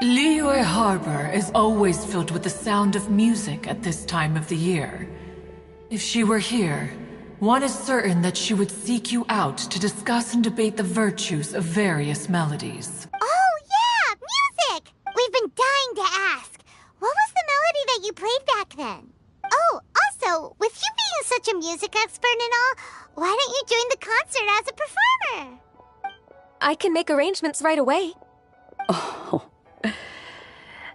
Liyue Harbor is always filled with the sound of music at this time of the year. If she were here, one is certain that she would seek you out to discuss and debate the virtues of various melodies. Oh, yeah! Music! We've been dying to ask. What was the melody that you played back then? Oh, also, with you being such a music expert and all, why don't you join the concert as a performer? I can make arrangements right away. Oh.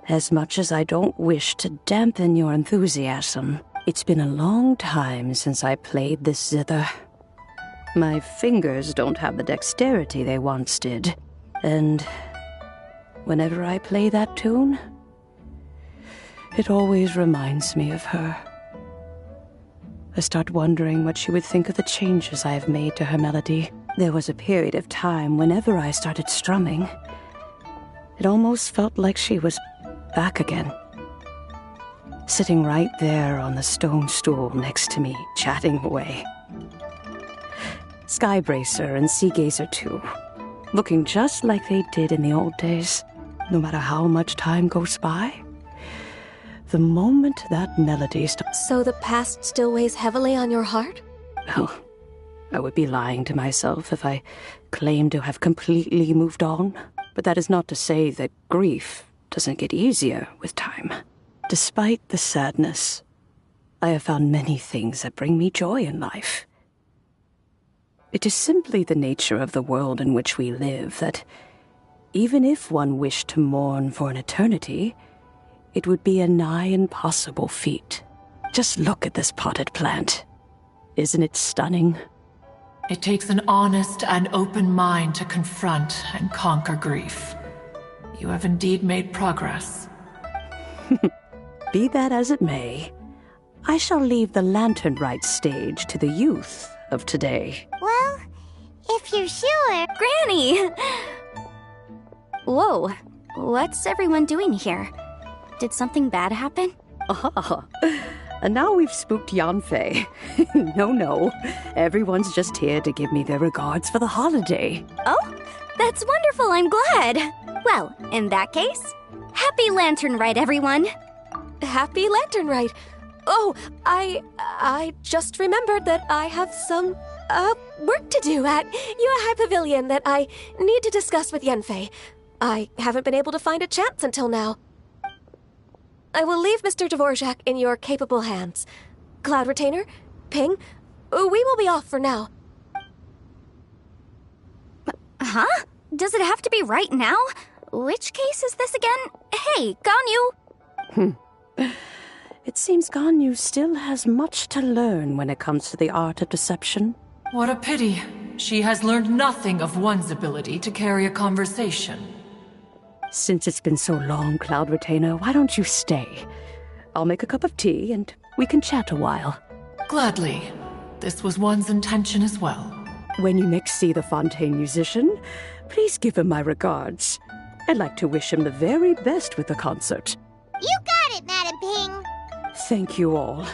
As much as I don't wish to dampen your enthusiasm, it's been a long time since I played this zither. My fingers don't have the dexterity they once did, and whenever I play that tune, it always reminds me of her. I start wondering what she would think of the changes I have made to her melody. There was a period of time whenever I started strumming, it almost felt like she was back again. Sitting right there on the stone stool next to me, chatting away. Skybracer and Seagazer too, looking just like they did in the old days. No matter how much time goes by, the moment that melody starts... So the past still weighs heavily on your heart? Well, I would be lying to myself if I claimed to have completely moved on. But that is not to say that grief doesn't get easier with time. Despite the sadness, I have found many things that bring me joy in life. It is simply the nature of the world in which we live that even if one wished to mourn for an eternity, it would be a nigh impossible feat. Just look at this potted plant. Isn't it stunning? It takes an honest and open mind to confront and conquer grief. You have indeed made progress. Be that as it may, I shall leave the lantern rite stage to the youth of today. Well, if you're sure... Granny! Whoa, what's everyone doing here? Did something bad happen? Ah, and now we've spooked Yanfei. No, everyone's just here to give me their regards for the holiday. Oh, that's wonderful, I'm glad. Well, in that case, happy Lantern Rite, everyone. Happy Lantern Rite. Oh, I just remembered that I have some, work to do at Yuehai Pavilion that I need to discuss with Yanfei. I haven't been able to find a chance until now. I will leave Mr. Dvorak in your capable hands. Cloud Retainer, Ping, we will be off for now. Huh? Does it have to be right now? Which case is this again? Hey, Ganyu! It seems Ganyu still has much to learn when it comes to the art of deception. What a pity. She has learned nothing of one's ability to carry a conversation. Since it's been so long, Cloud Retainer, why don't you stay? I'll make a cup of tea and we can chat a while. Gladly. This was one's intention as well. When you next see the Fontaine musician, please give him my regards. I'd like to wish him the very best with the concert. You got it, Madam Ping. Thank you all.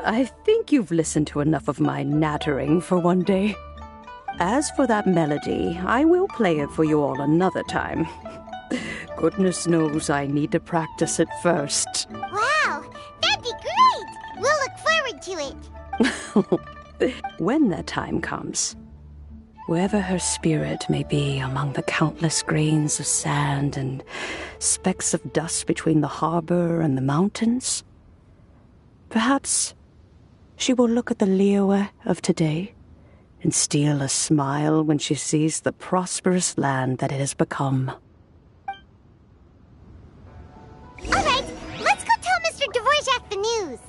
I think you've listened to enough of my nattering for one day. As for that melody, I will play it for you all another time. Goodness knows I need to practice it first. Wow, that'd be great. We'll look forward to it. When that time comes, wherever her spirit may be among the countless grains of sand and specks of dust between the harbor and the mountains, perhaps she will look at the Liyue of today and steal a smile when she sees the prosperous land that it has become. All right, let's go tell Mr. Dvorak the news.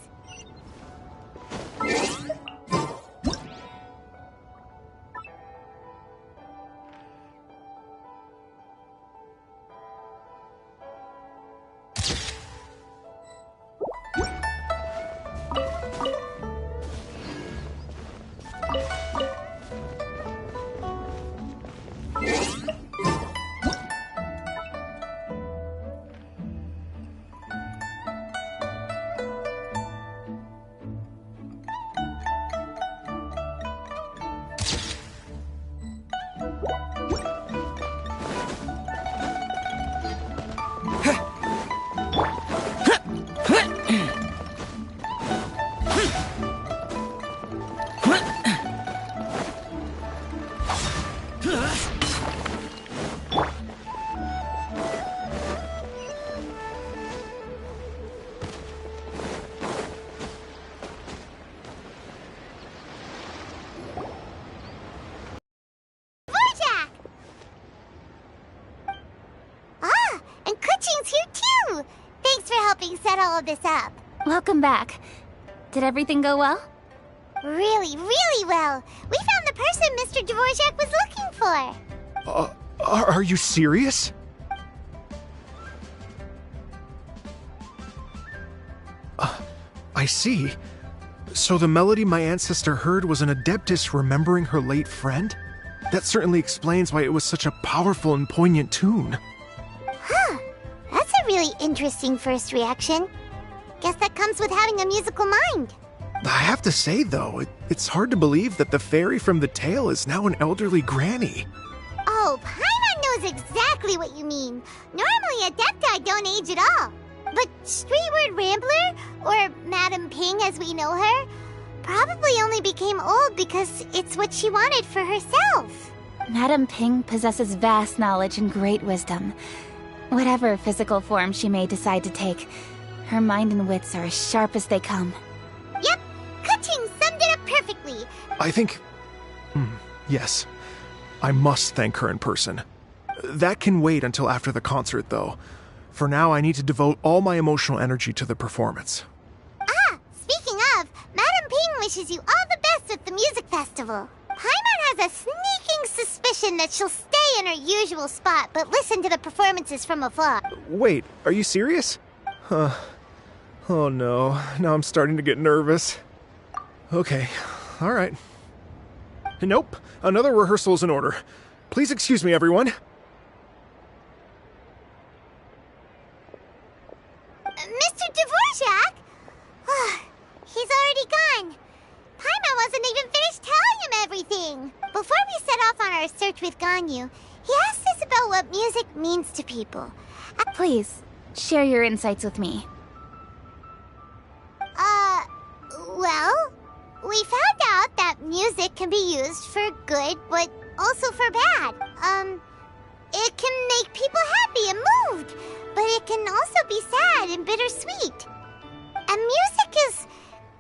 And Kuching's here too! Thanks for helping set all of this up. Welcome back. Did everything go well? Really, really well. We found the person Mr. Dvorak was looking for. Are you serious? I see. So the melody my ancestor heard was an adeptus remembering her late friend? That certainly explains why it was such a powerful and poignant tune. Huh. That's a really interesting first reaction. Guess that comes with having a musical mind. I have to say, though, it's hard to believe that the fairy from the tale is now an elderly granny. Oh, Paimon knows exactly what you mean. Normally, Adepti don't age at all. But Streetward Rambler, or Madam Ping as we know her, probably only became old because it's what she wanted for herself. Madam Ping possesses vast knowledge and great wisdom. Whatever physical form she may decide to take, her mind and wits are as sharp as they come. Yep, Kuching summed it up perfectly. I think... yes. I must thank her in person. That can wait until after the concert, though. For now, I need to devote all my emotional energy to the performance. Speaking of, Madam Ping wishes you all the best with the music festival. Paimon has a sneaking suspicion that she'll stay in her usual spot, but listen to the performances from afar. Wait, are you serious? Oh no, now I'm starting to get nervous. Okay, alright. Nope, another rehearsal is in order. Please excuse me, everyone. Mr. Dvorak? He's already gone. Paimon wasn't even finished telling him everything. Before we set off on our search with Ganyu, he asked us about what music means to people. Please, share your insights with me. Well, we found out that music can be used for good, but also for bad. It can make people happy and moved, but it can also be sad and bittersweet. And music is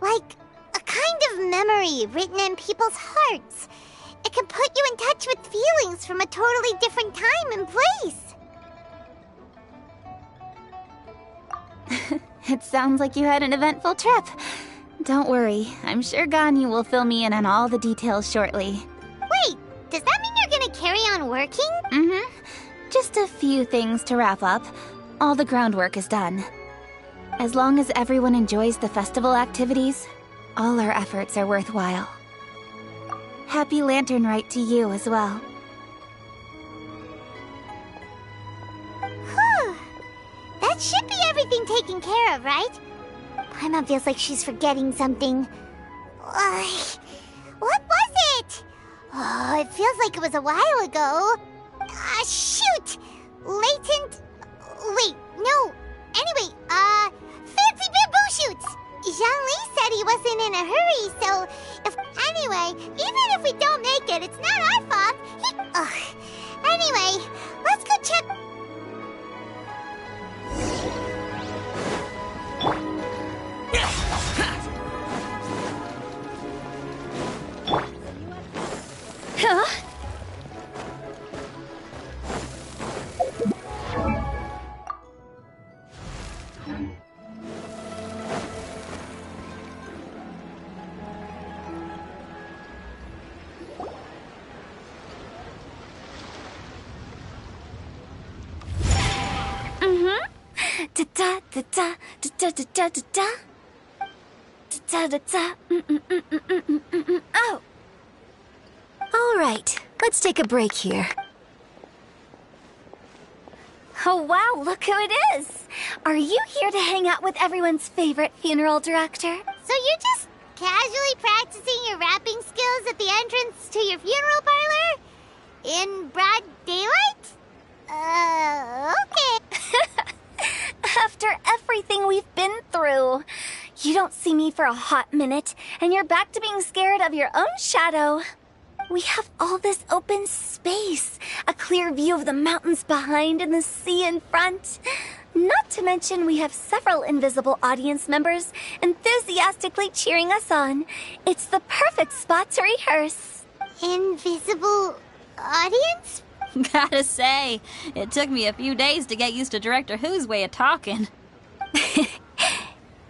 like a kind of memory written in people's hearts. It can put you in touch with feelings from a totally different time and place. It sounds like you had an eventful trip. Don't worry, I'm sure Ganyu will fill me in on all the details shortly. Wait, does that mean you're gonna carry on working? Mm-hmm. Just a few things to wrap up. All the groundwork is done. As long as everyone enjoys the festival activities, all our efforts are worthwhile. Happy Lantern Rite to you as well. Whew. That should be everything taken care of, right? Paimon feels like she's forgetting something. What was it? Oh, it feels like it was a while ago. Shoot! Latent... Wait, no. Anyway, fancy bamboo shoots! Zhang-Li said he wasn't in a hurry, so... Anyway, even if we don't make it, it's not our fault. Anyway, let's go check... Huh? Da da da da da da da da da da da. Oh. All right, let's take a break here. Oh wow, look who it is! Are you here to hang out with everyone's favorite funeral director? So you're just casually practicing your rapping skills at the entrance to your funeral parlor? In broad daylight? Okay. After everything we've been through, you don't see me for a hot minute, and you're back to being scared of your own shadow. We have all this open space, a clear view of the mountains behind and the sea in front. Not to mention we have several invisible audience members enthusiastically cheering us on. It's the perfect spot to rehearse. Invisible audience? Gotta say, it took me a few days to get used to Director Who's way of talking.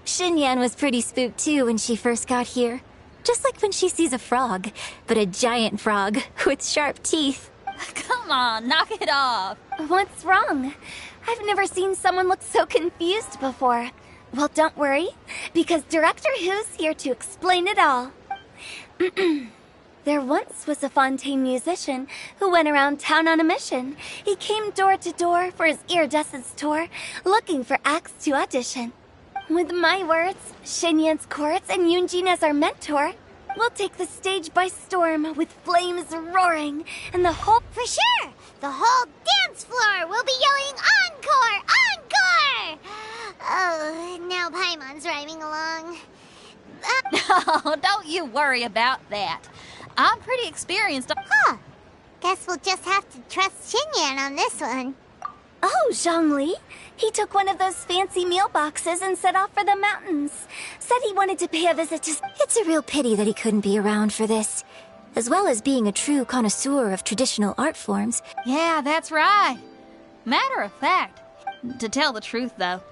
Xinyan was pretty spooked too when she first got here. Just like when she sees a frog, but a giant frog with sharp teeth. Come on, knock it off. What's wrong? I've never seen someone look so confused before. Well, don't worry, because Director Who's here to explain it all. There once was a Fontaine musician who went around town on a mission. He came door to door for his iridescence tour, looking for acts to audition. With my words, Xinyan's chords, and Yunjin as our mentor, we'll take the stage by storm with flames roaring and the whole... For sure! The whole dance floor will be yelling encore! Encore! Oh, now Paimon's rhyming along. Oh, don't you worry about that. I'm pretty experienced. Huh. Guess we'll just have to trust Xinyan on this one. Oh, Zhongli. He took one of those fancy meal boxes and set off for the mountains. Said he wanted to pay a visit to... It's a real pity that he couldn't be around for this. As well as being a true connoisseur of traditional art forms. Yeah, that's right. Matter of fact, to tell the truth, though.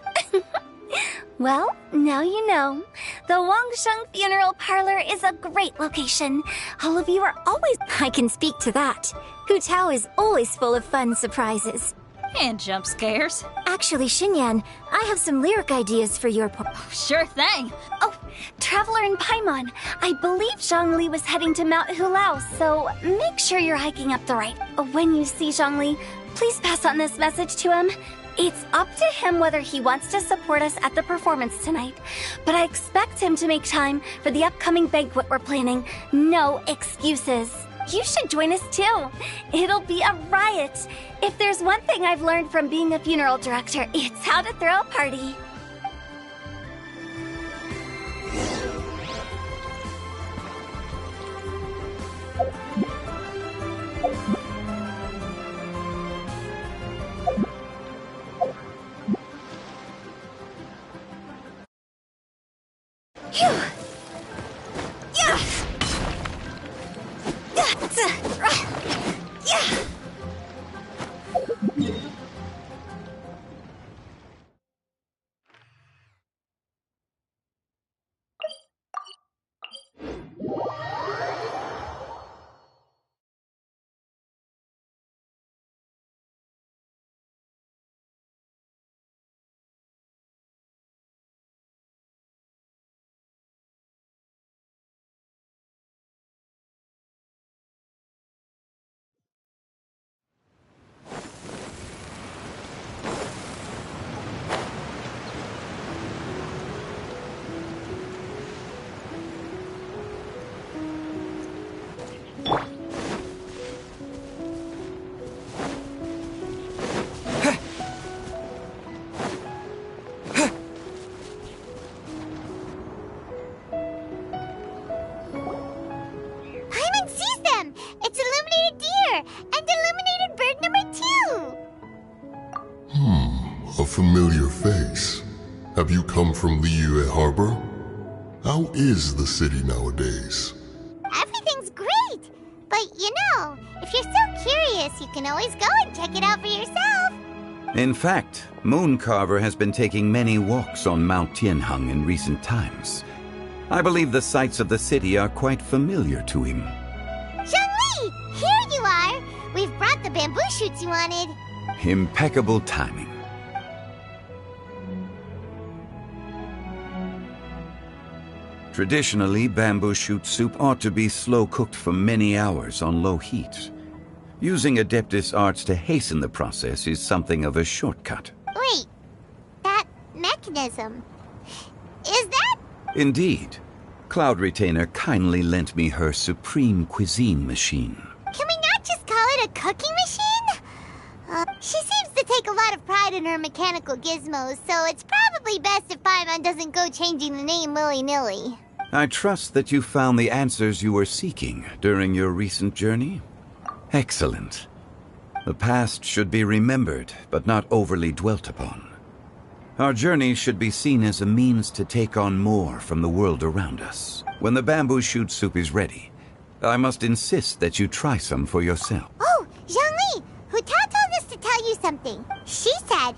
Well, now you know. The Wangsheng Funeral Parlor is a great location. All of you are always... I can speak to that. Hu Tao is always full of fun surprises. And jump scares. Actually, Xinyan, I have some lyric ideas for your Sure thing. Oh, Traveler and Paimon, I believe Zhongli was heading to Mount Hulao, so make sure you're hiking up the right. When you see Zhongli, please pass on this message to him. It's up to him whether he wants to support us at the performance tonight, but I expect him to make time for the upcoming banquet we're planning. No excuses. You should join us too. It'll be a riot. If there's one thing I've learned from being a funeral director, it's how to throw a party. A familiar face. Have you come from Liyue Harbor? How is the city nowadays? Everything's great! But you know, if you're so curious, you can always go and check it out for yourself. In fact, Mooncarver has been taking many walks on Mount Tianheng in recent times. I believe the sights of the city are quite familiar to him. Zhongli! Here you are! We've brought the bamboo shoots you wanted. Impeccable timing. Traditionally, bamboo shoot soup ought to be slow-cooked for many hours on low heat. Using Adeptus arts to hasten the process is something of a shortcut. Wait, that mechanism, is that? Indeed. Cloud Retainer kindly lent me her supreme cuisine machine. Can we not just call it a cooking machine? She seems to take a lot of pride in her mechanical gizmos, so it's probably best if Paimon doesn't go changing the name willy-nilly. I trust that you found the answers you were seeking during your recent journey? Excellent. The past should be remembered, but not overly dwelt upon. Our journey should be seen as a means to take on more from the world around us. When the bamboo shoot soup is ready, I must insist that you try some for yourself. Oh, Zhongli! Huta told us to tell you something. She said,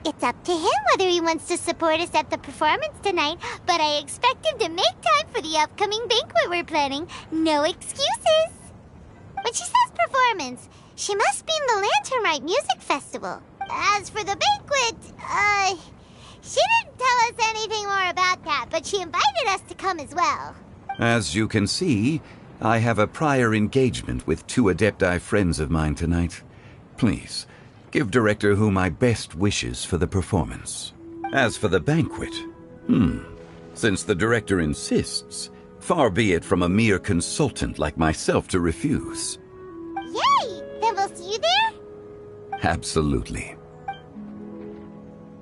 it's up to him whether he wants to support us at the performance tonight, but I expect him to make time for the upcoming banquet we're planning. No excuses! When she says performance, she must mean the Lantern Rite Music Festival. As for the banquet, she didn't tell us anything more about that, but she invited us to come as well. As you can see, I have a prior engagement with 2 Adepti friends of mine tonight. Please, give Director Hu my best wishes for the performance. As for the banquet, since the Director insists, far be it from a mere consultant like myself to refuse. Yay! Then we'll see you there? Absolutely.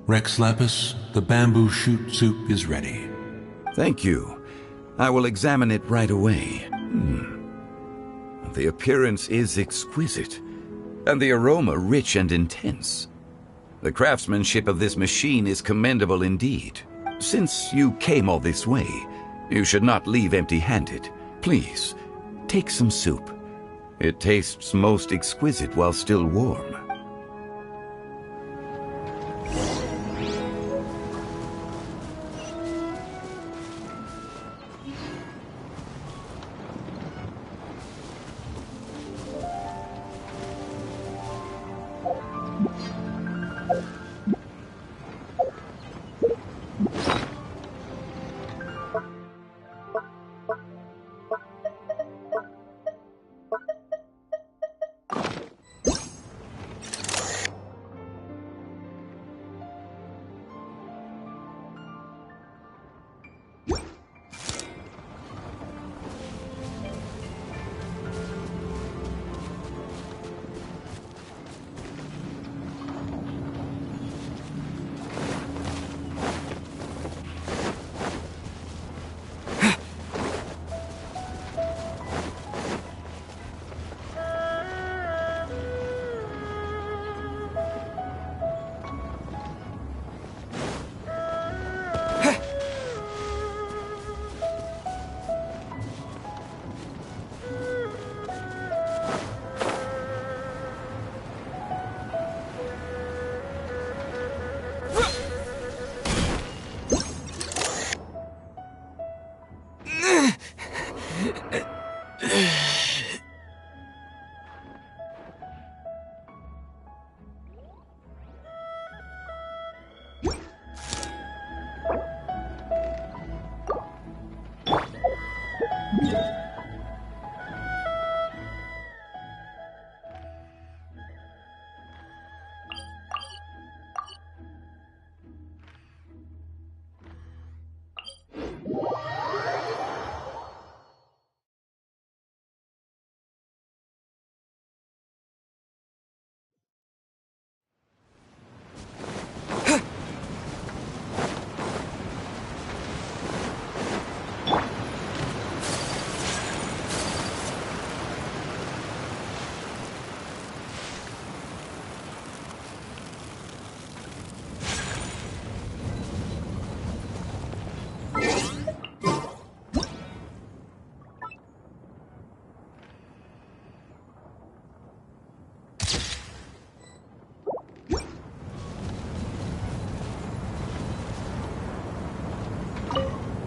Rex Lapis, the bamboo shoot soup is ready. Thank you. I will examine it right away. The appearance is exquisite, and the aroma rich and intense. The craftsmanship of this machine is commendable indeed. Since you came all this way, you should not leave empty-handed. Please, take some soup. It tastes most exquisite while still warm.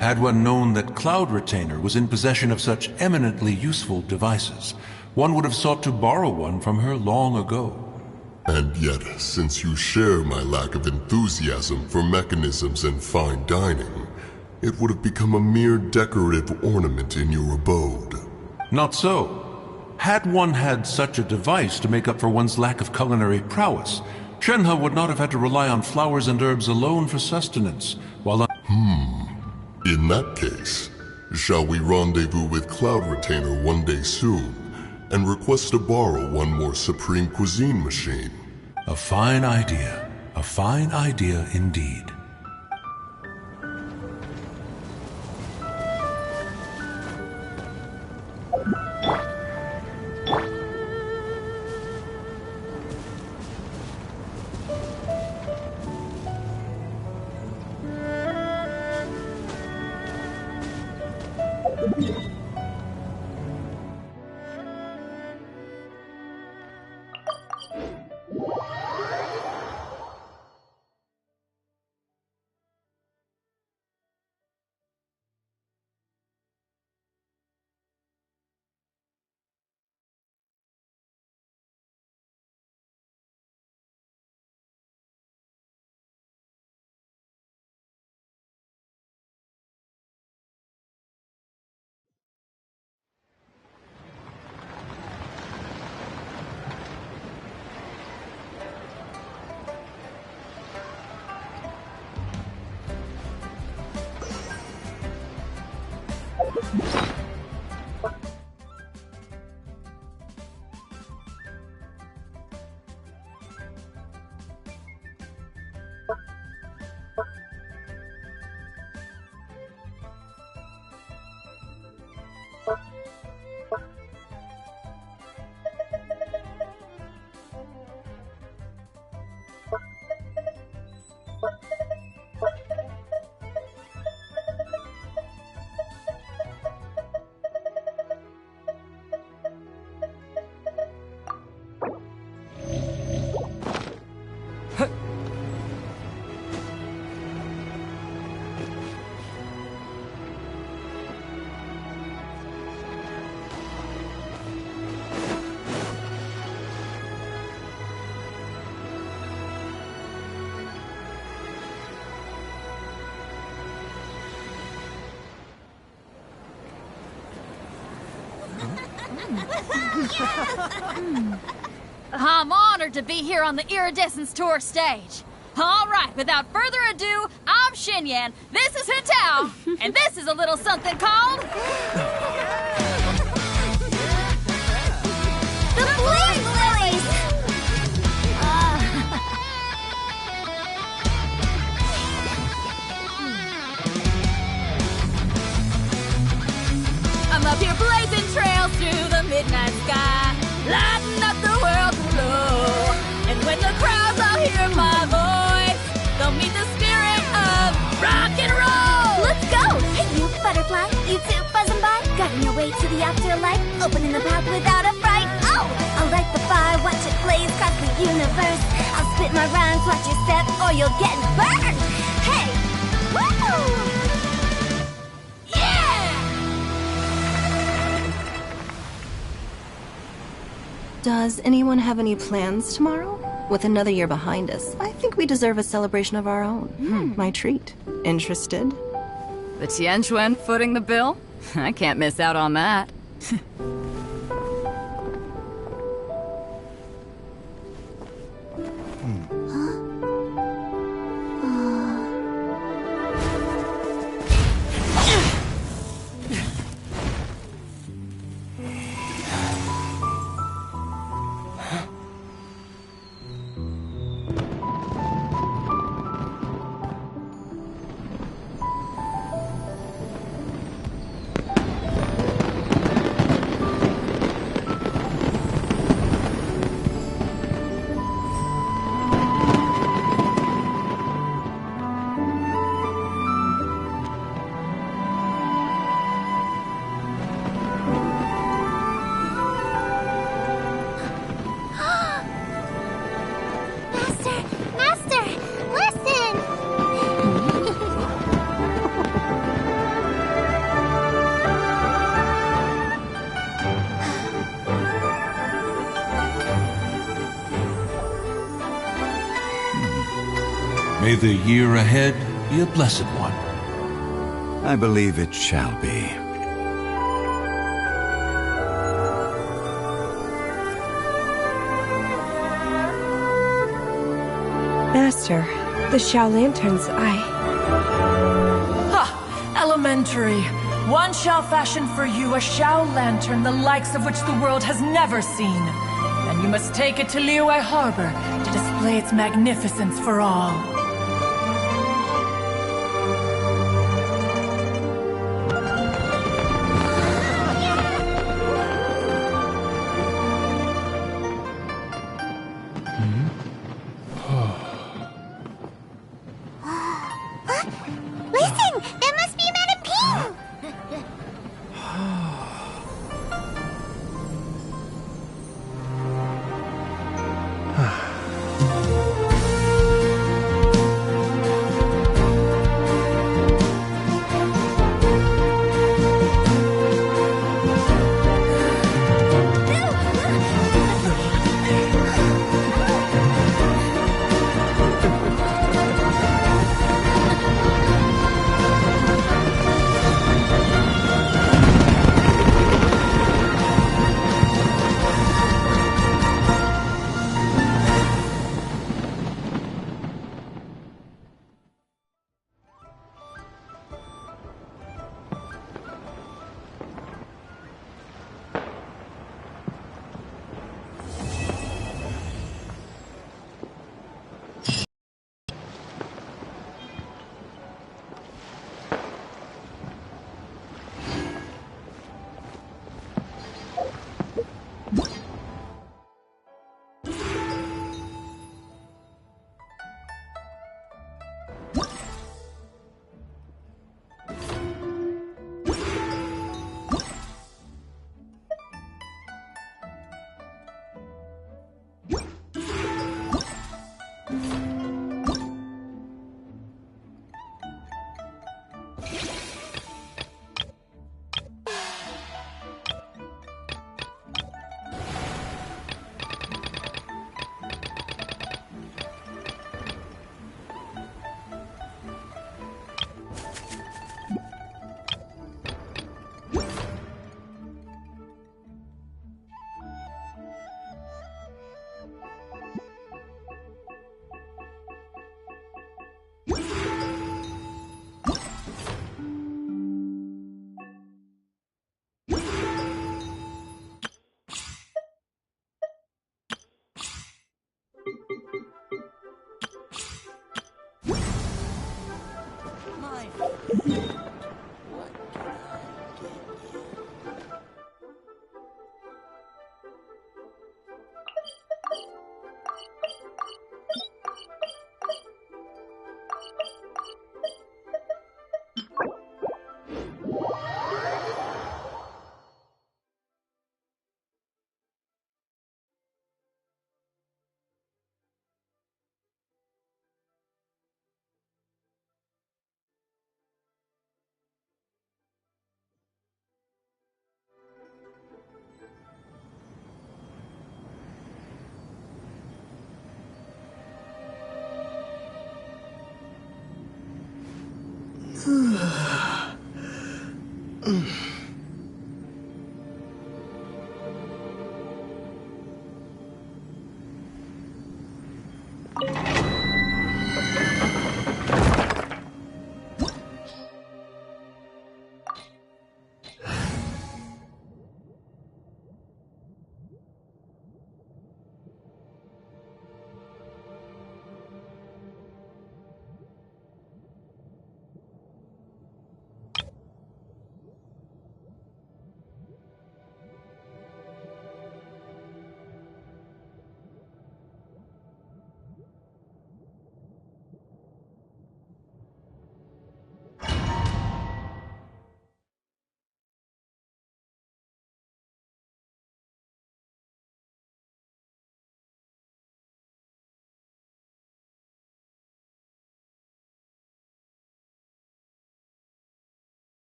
Had one known that Cloud Retainer was in possession of such eminently useful devices, one would have sought to borrow one from her long ago. And yet, since you share my lack of enthusiasm for mechanisms and fine dining, it would have become a mere decorative ornament in your abode. Not so. Had one had such a device to make up for one's lack of culinary prowess, Shenhe would not have had to rely on flowers and herbs alone for sustenance, while In that case, shall we rendezvous with Cloud Retainer one day soon, and request to borrow one more Supreme Cuisine machine? A fine idea. A fine idea indeed. I'm honored to be here on the Iridescence Tour stage. All right, without further ado, I'm Xinyan, this is Hetao, and this is a little something called... The Flame Lilies! I'm up here blazing trails through the midnight sky, lighting up the world below. And when the crowds all hear my voice, they'll meet the spirit of rock and roll. Let's go! Hey, you butterfly, you too buzzing by, guiding your way to the afterlife, opening the path without a fright. Oh, I'll light the fire, watch it blaze across the universe. I'll spit my rhymes, watch your step, or you'll get burned. Hey, woo! Does anyone have any plans tomorrow? With another year behind us, I think we deserve a celebration of our own. My treat. Interested? The Tianquan footing the bill? I can't miss out on that. May the year ahead be a blessed one. I believe it shall be. Master, the Xiao Lanterns, Ha! Elementary. One shall fashion for you a Xiao Lantern the likes of which the world has never seen. And you must take it to Liyue Harbor to display its magnificence for all. Listen! That must be Madame Ping!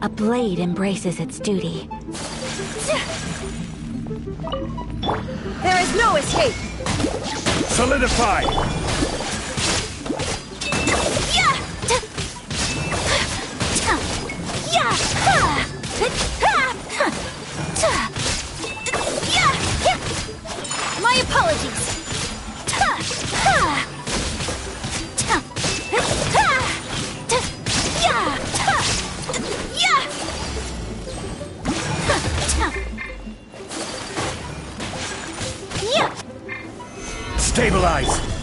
A blade embraces its duty. There is no escape! Solidify! My apologies! Stabilize!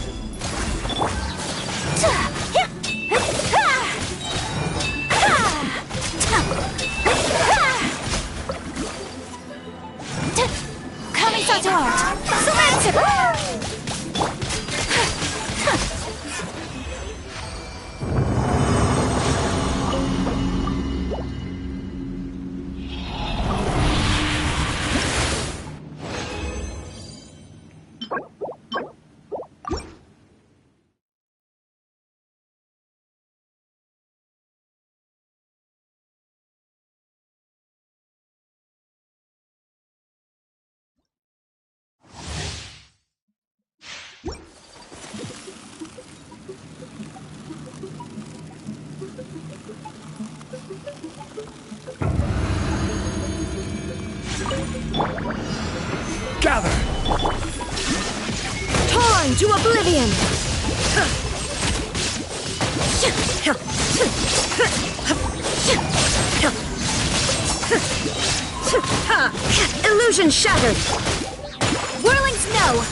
Gather! Torn to oblivion! Illusion shattered! Whirling snow!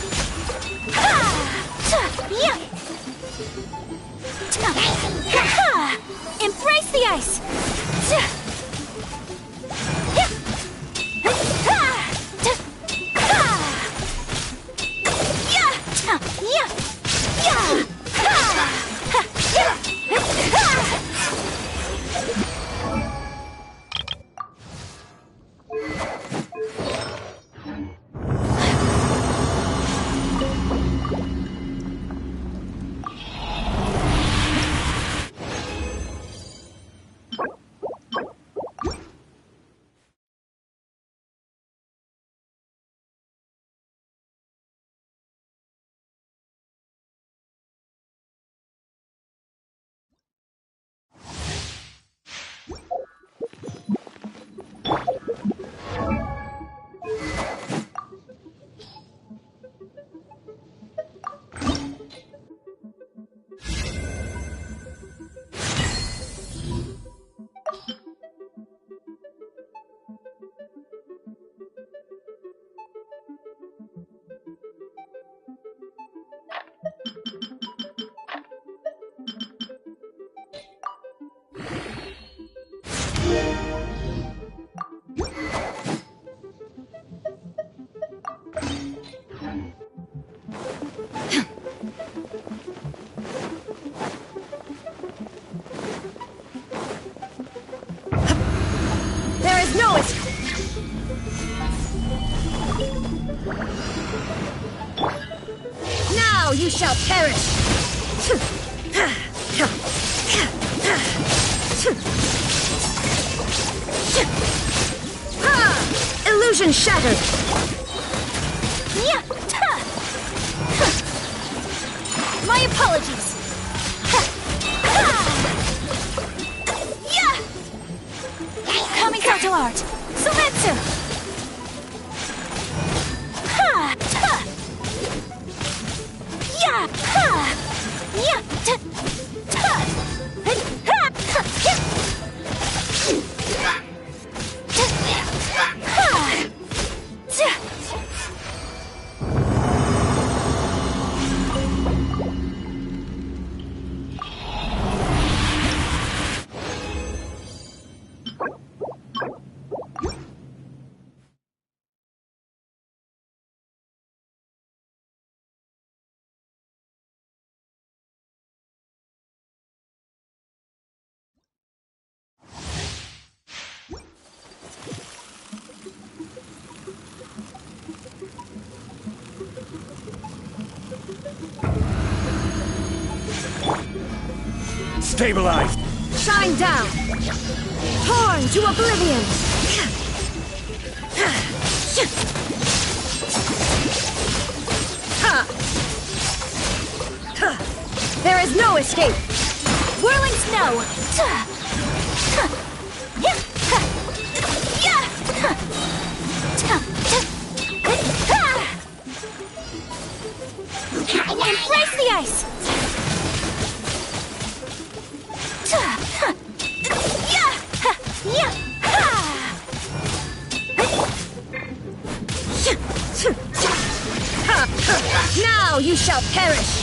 Embrace the ice! There is no escape! Now you shall perish! Illusion shattered! My apologies! Kamisato art! Sumetsu! Stabilize! Shine down! Torn to oblivion! There is no escape! Whirling snow! Embrace the ice! Now you shall shall perish!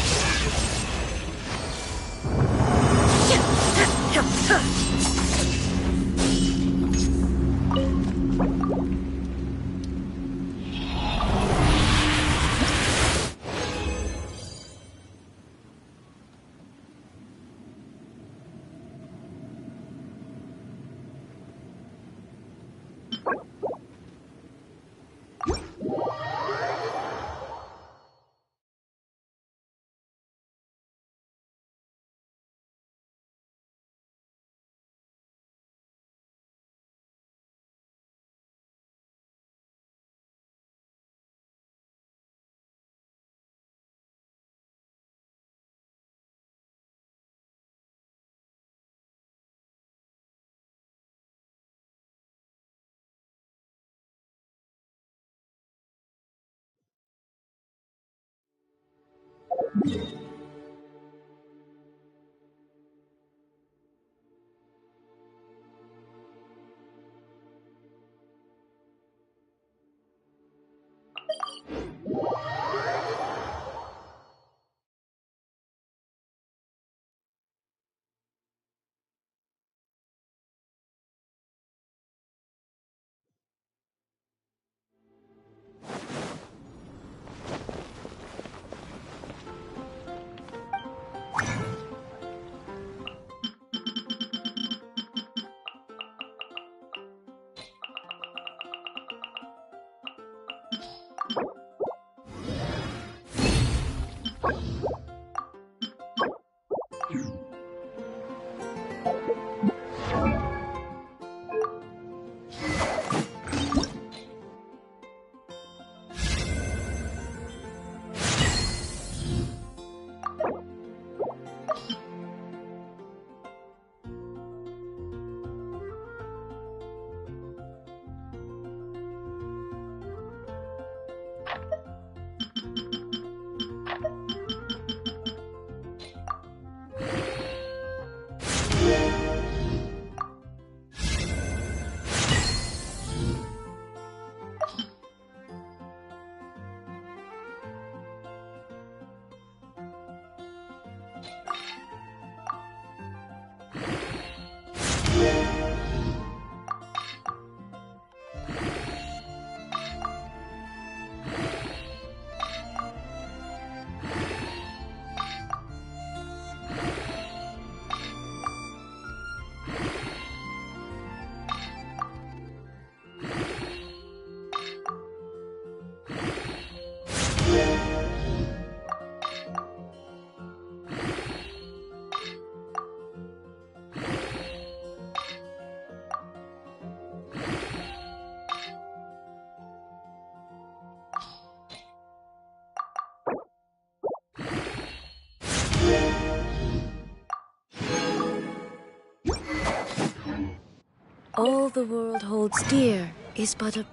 All the world holds dear is but a...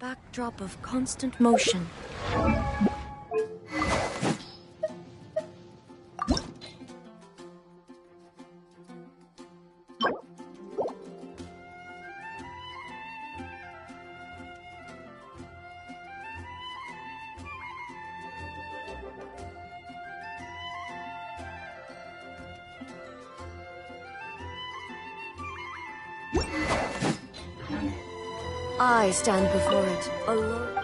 backdrop of constant motion. I stand before it, alone.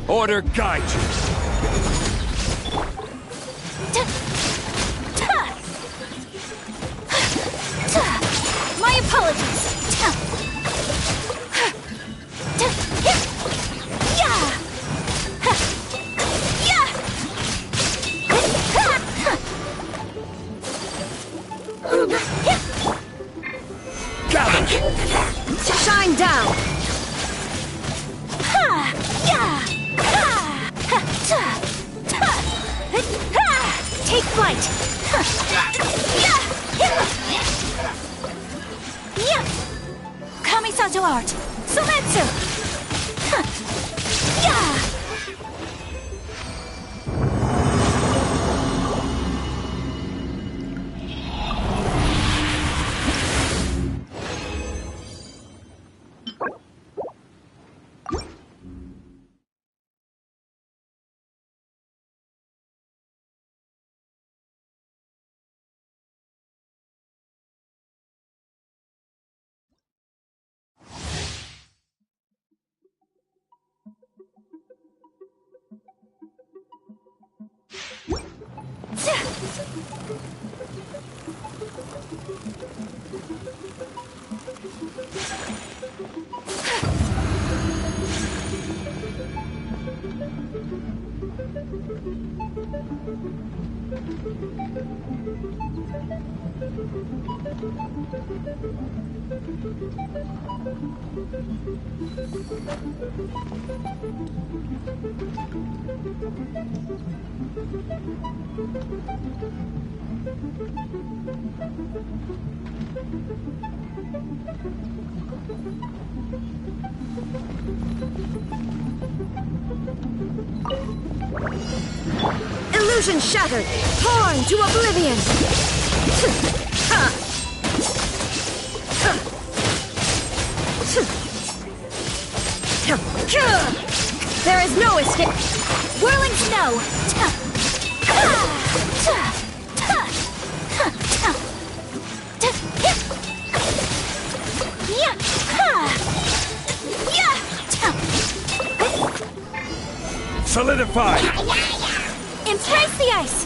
Order guide you. My apologies. Gather! Shine down! Take flight! Kamisajo art! Sumetsu! Illusion shattered! Torn to oblivion! There is no escape! Whirling snow! Solidify! Embrace the ice!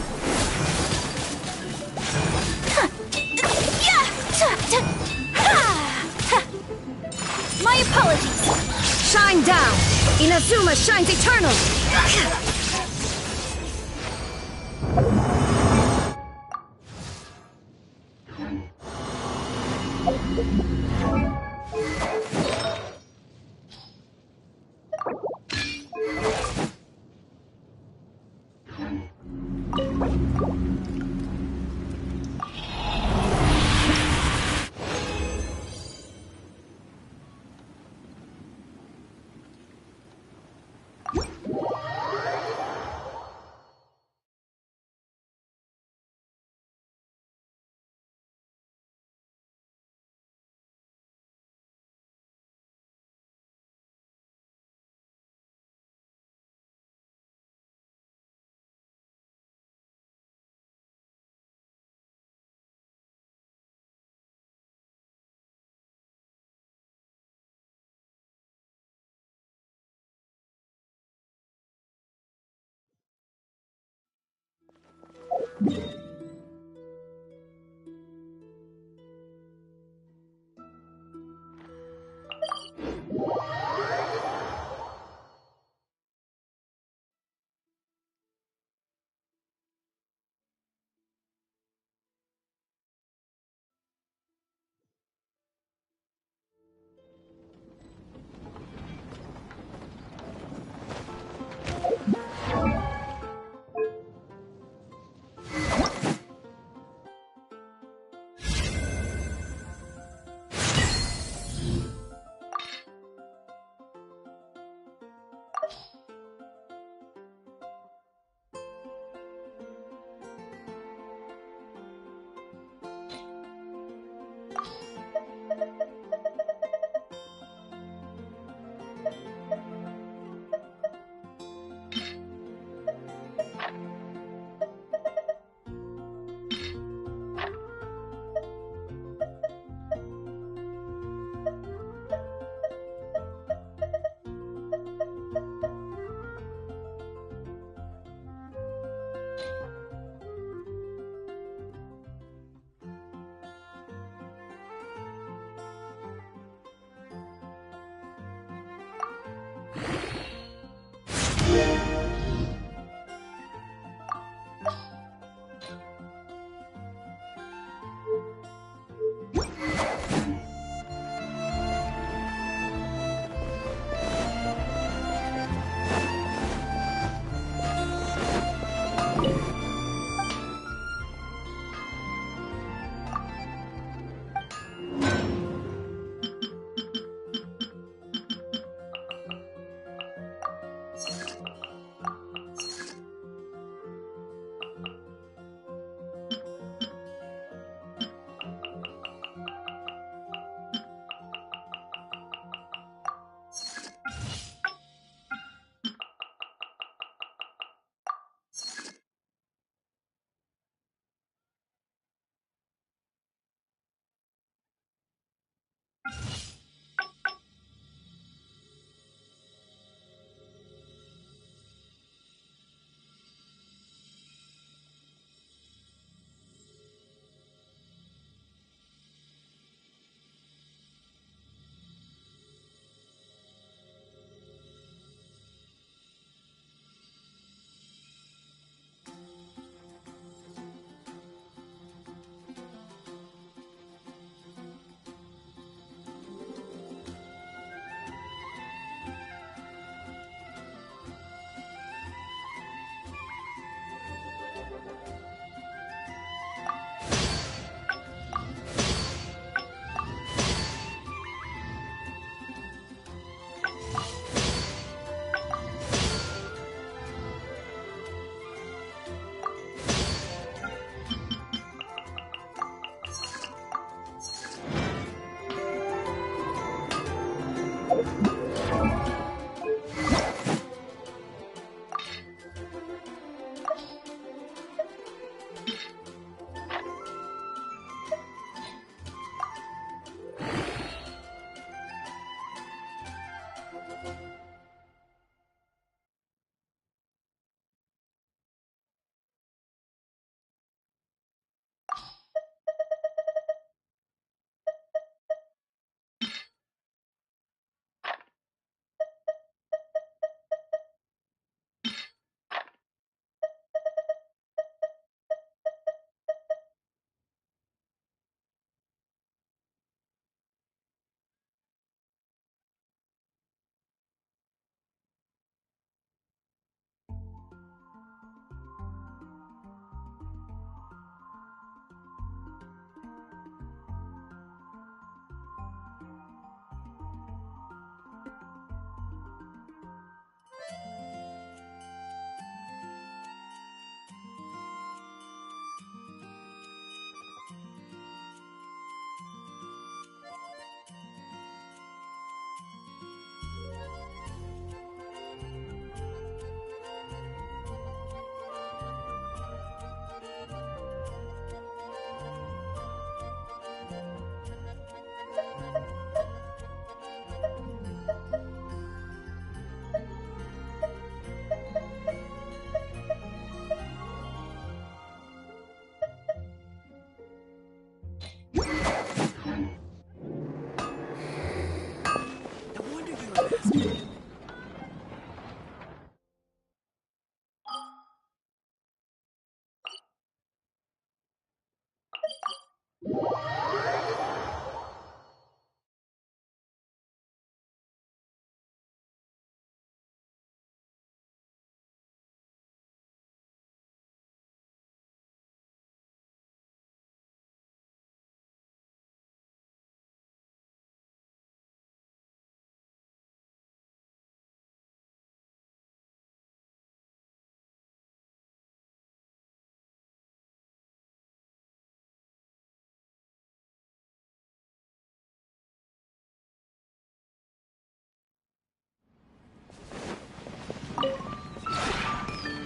My apologies! Shine down! Inazuma shines eternal!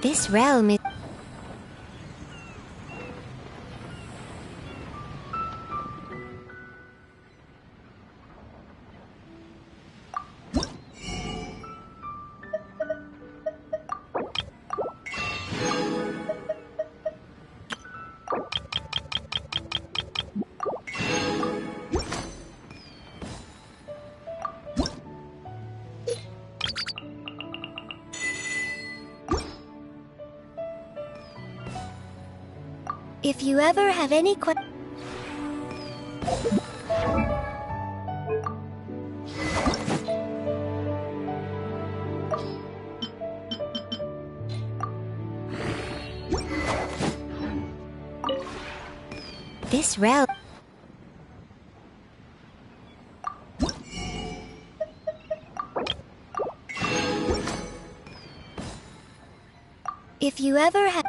This realm is... If you ever have any questions... This realm... If you ever have...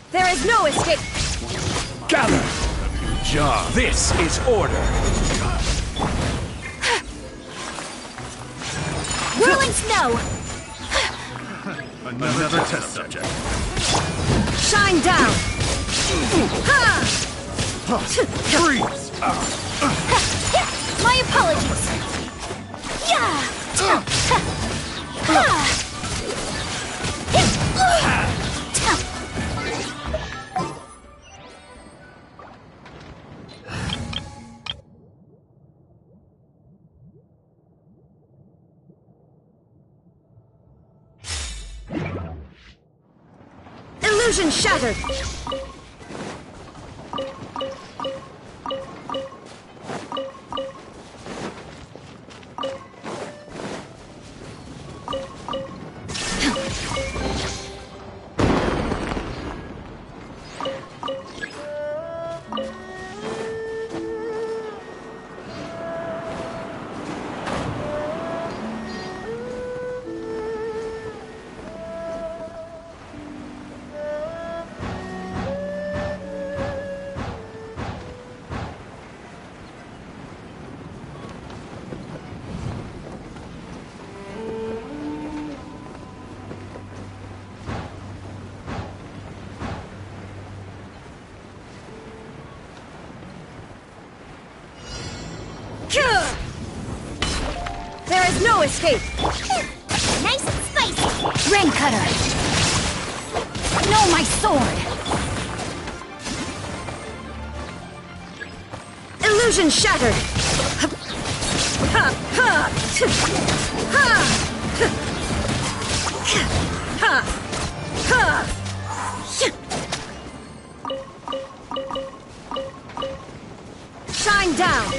There is no escape! Gather! Job. This is order. Whirling snow! Another test subject. Shine down! Freeze! My apologies! Illusion shattered! There is no escape! Nice and spicy! Rain Cutter! No, my sword! Illusion shattered! Shine down!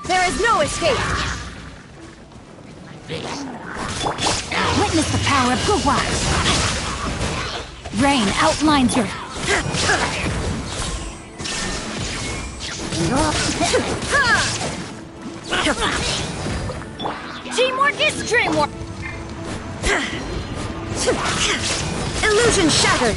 There is no escape! Witness the power of Gugwa! Rain outlines your... Teamwork is dreamwork! Illusion shattered!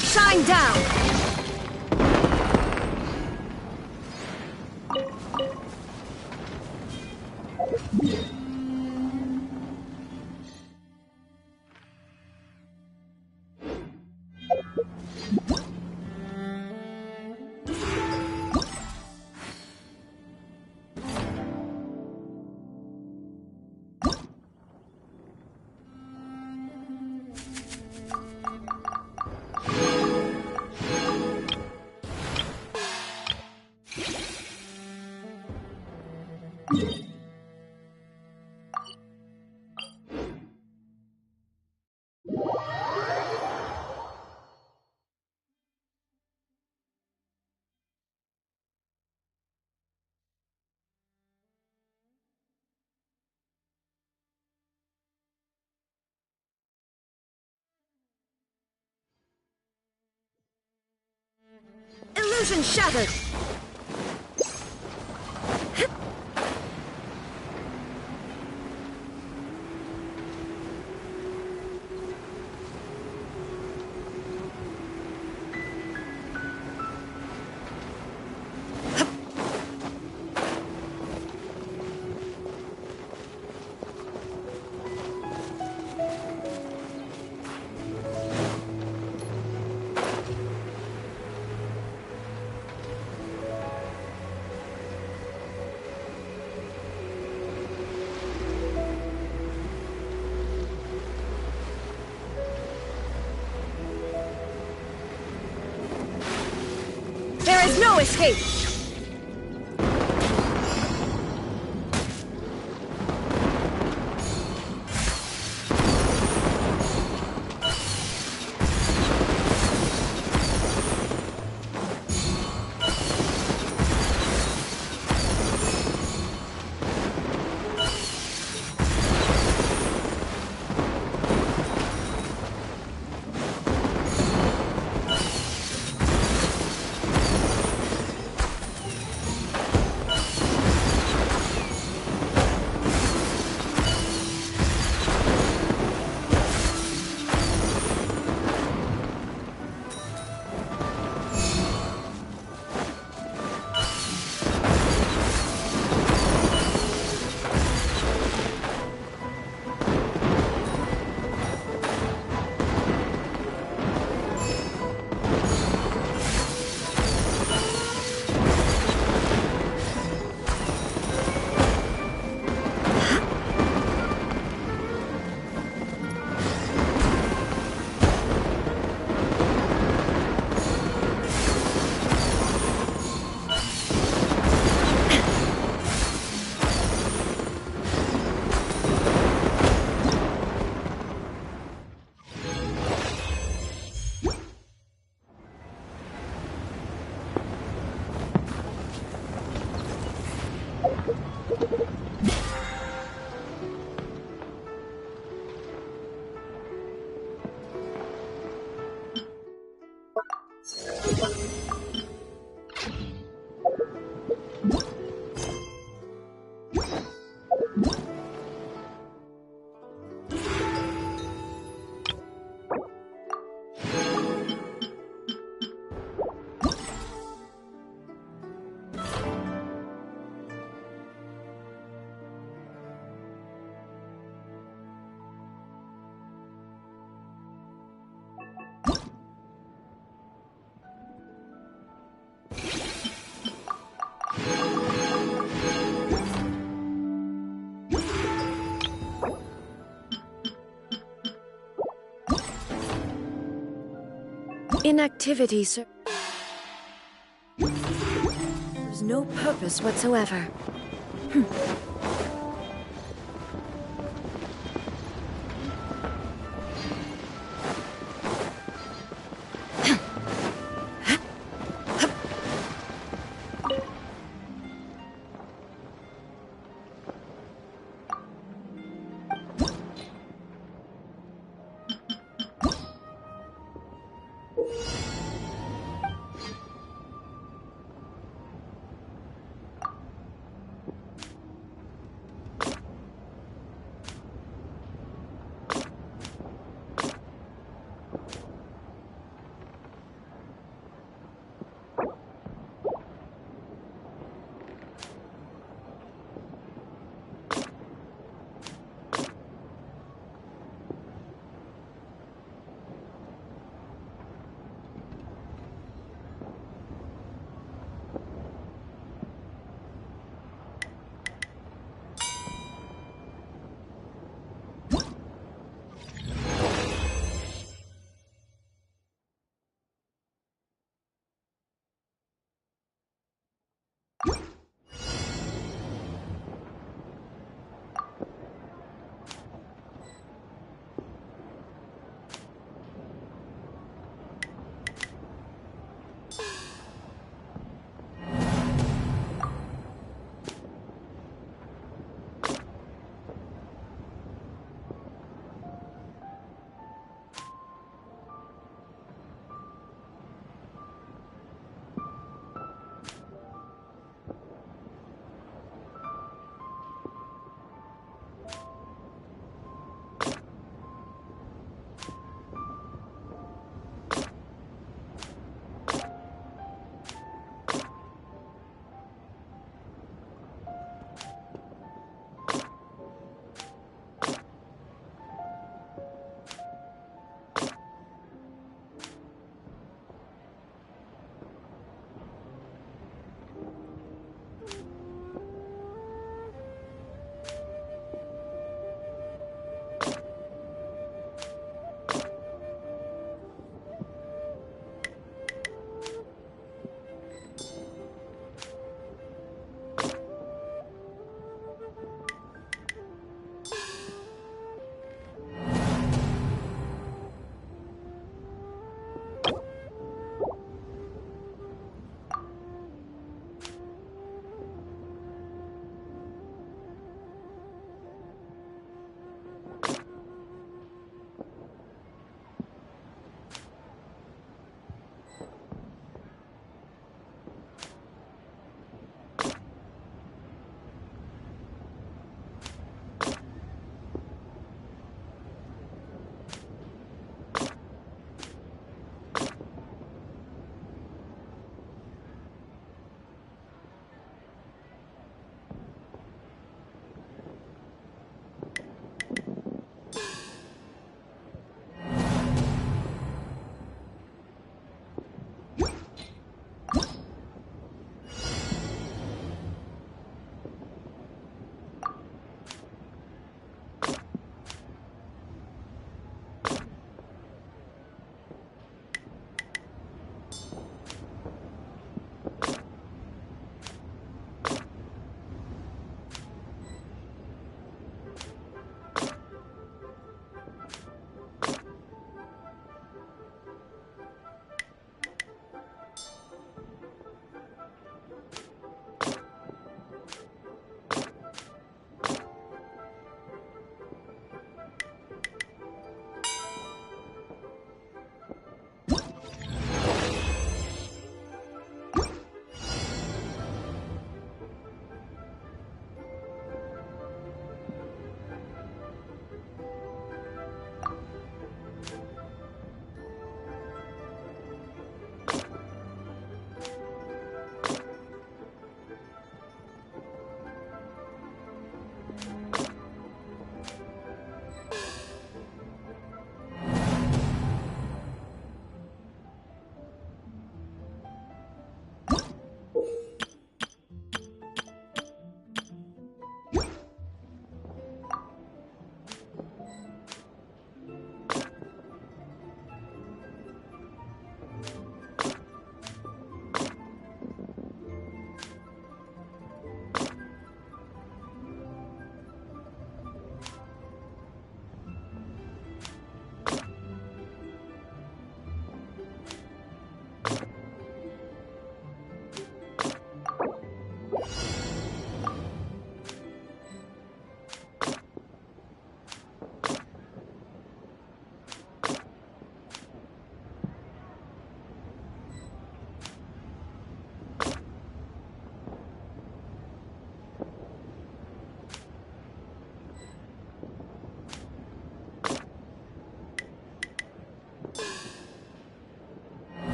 Shine down! Illusion shattered! There is no escape! Inactivity, sir. There's no purpose whatsoever.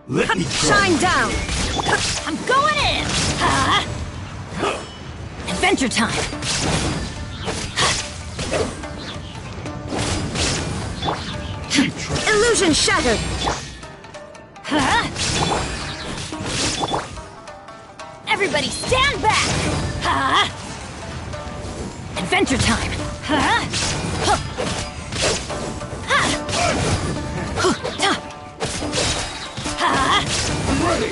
Let me go. Shine down! I'm going in! Adventure time! Illusion shattered! Everybody stand back! Adventure time! I'm ready.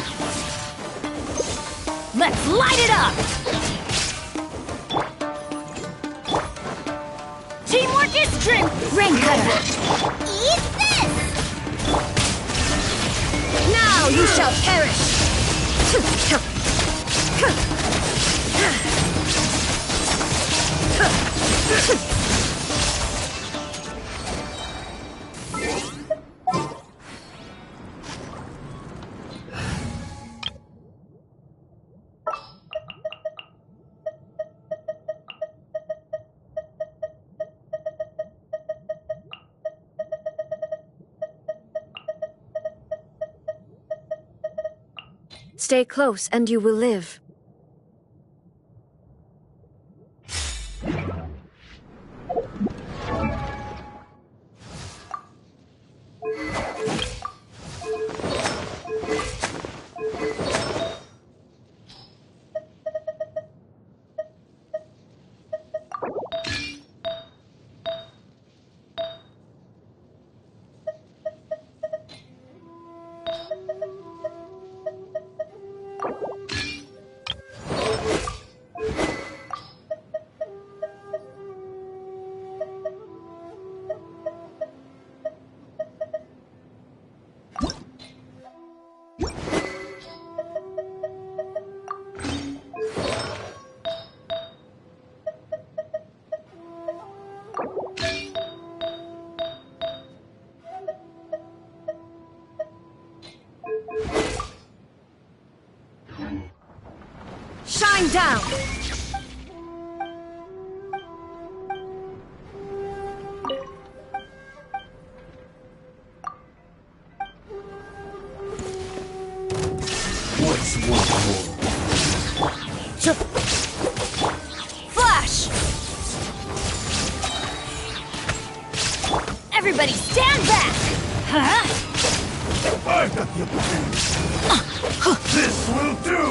Let's light it up! Teamwork is strength! Rain cutter! Eat this! Now you shall perish! Stay close and you will live. Shine down! What's one more? Flash! Everybody stand back! I got the This will do!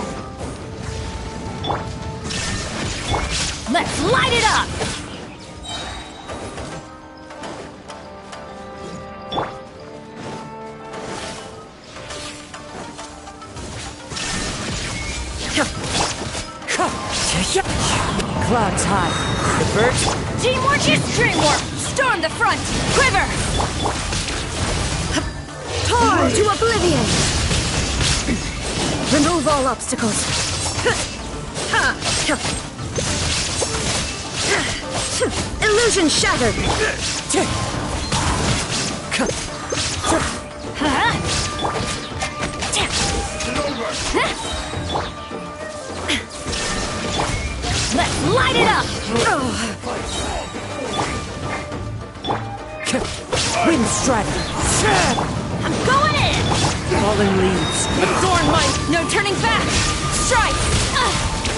Let's light it up! Clouds high. The birds? Teamwork is dreamwork! Storm the front! Quiver! Torn to oblivion! Remove all obstacles. Illusion shattered! Let's light it up! I'm going in! Falling leaves. Adorn might! No turning back! Strike!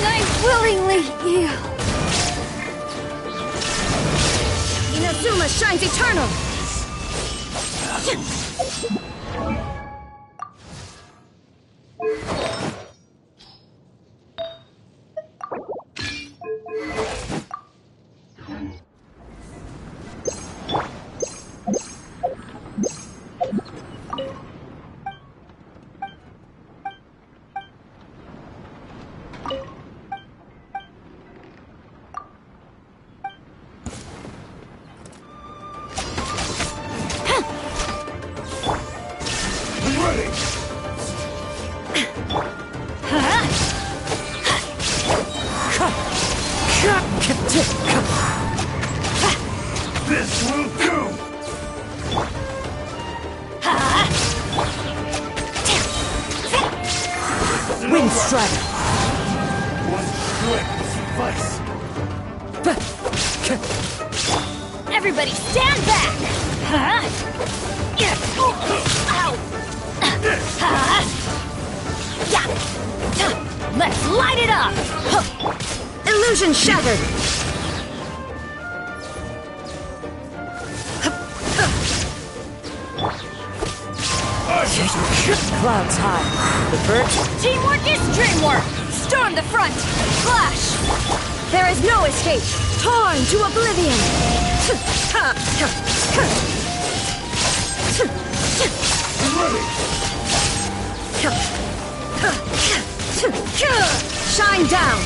I willingly yield. Inazuma shines eternal! This will do! Wind strike! One strike will suffice! Everybody stand back! Let's light it up! Illusion shattered! Clouds high. The birds. Teamwork is dreamwork! Storm the front! Flash! There is no escape! Torn to oblivion! Shine down!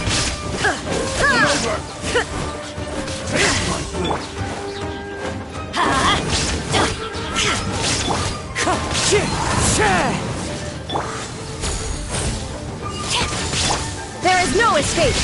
There is no escape!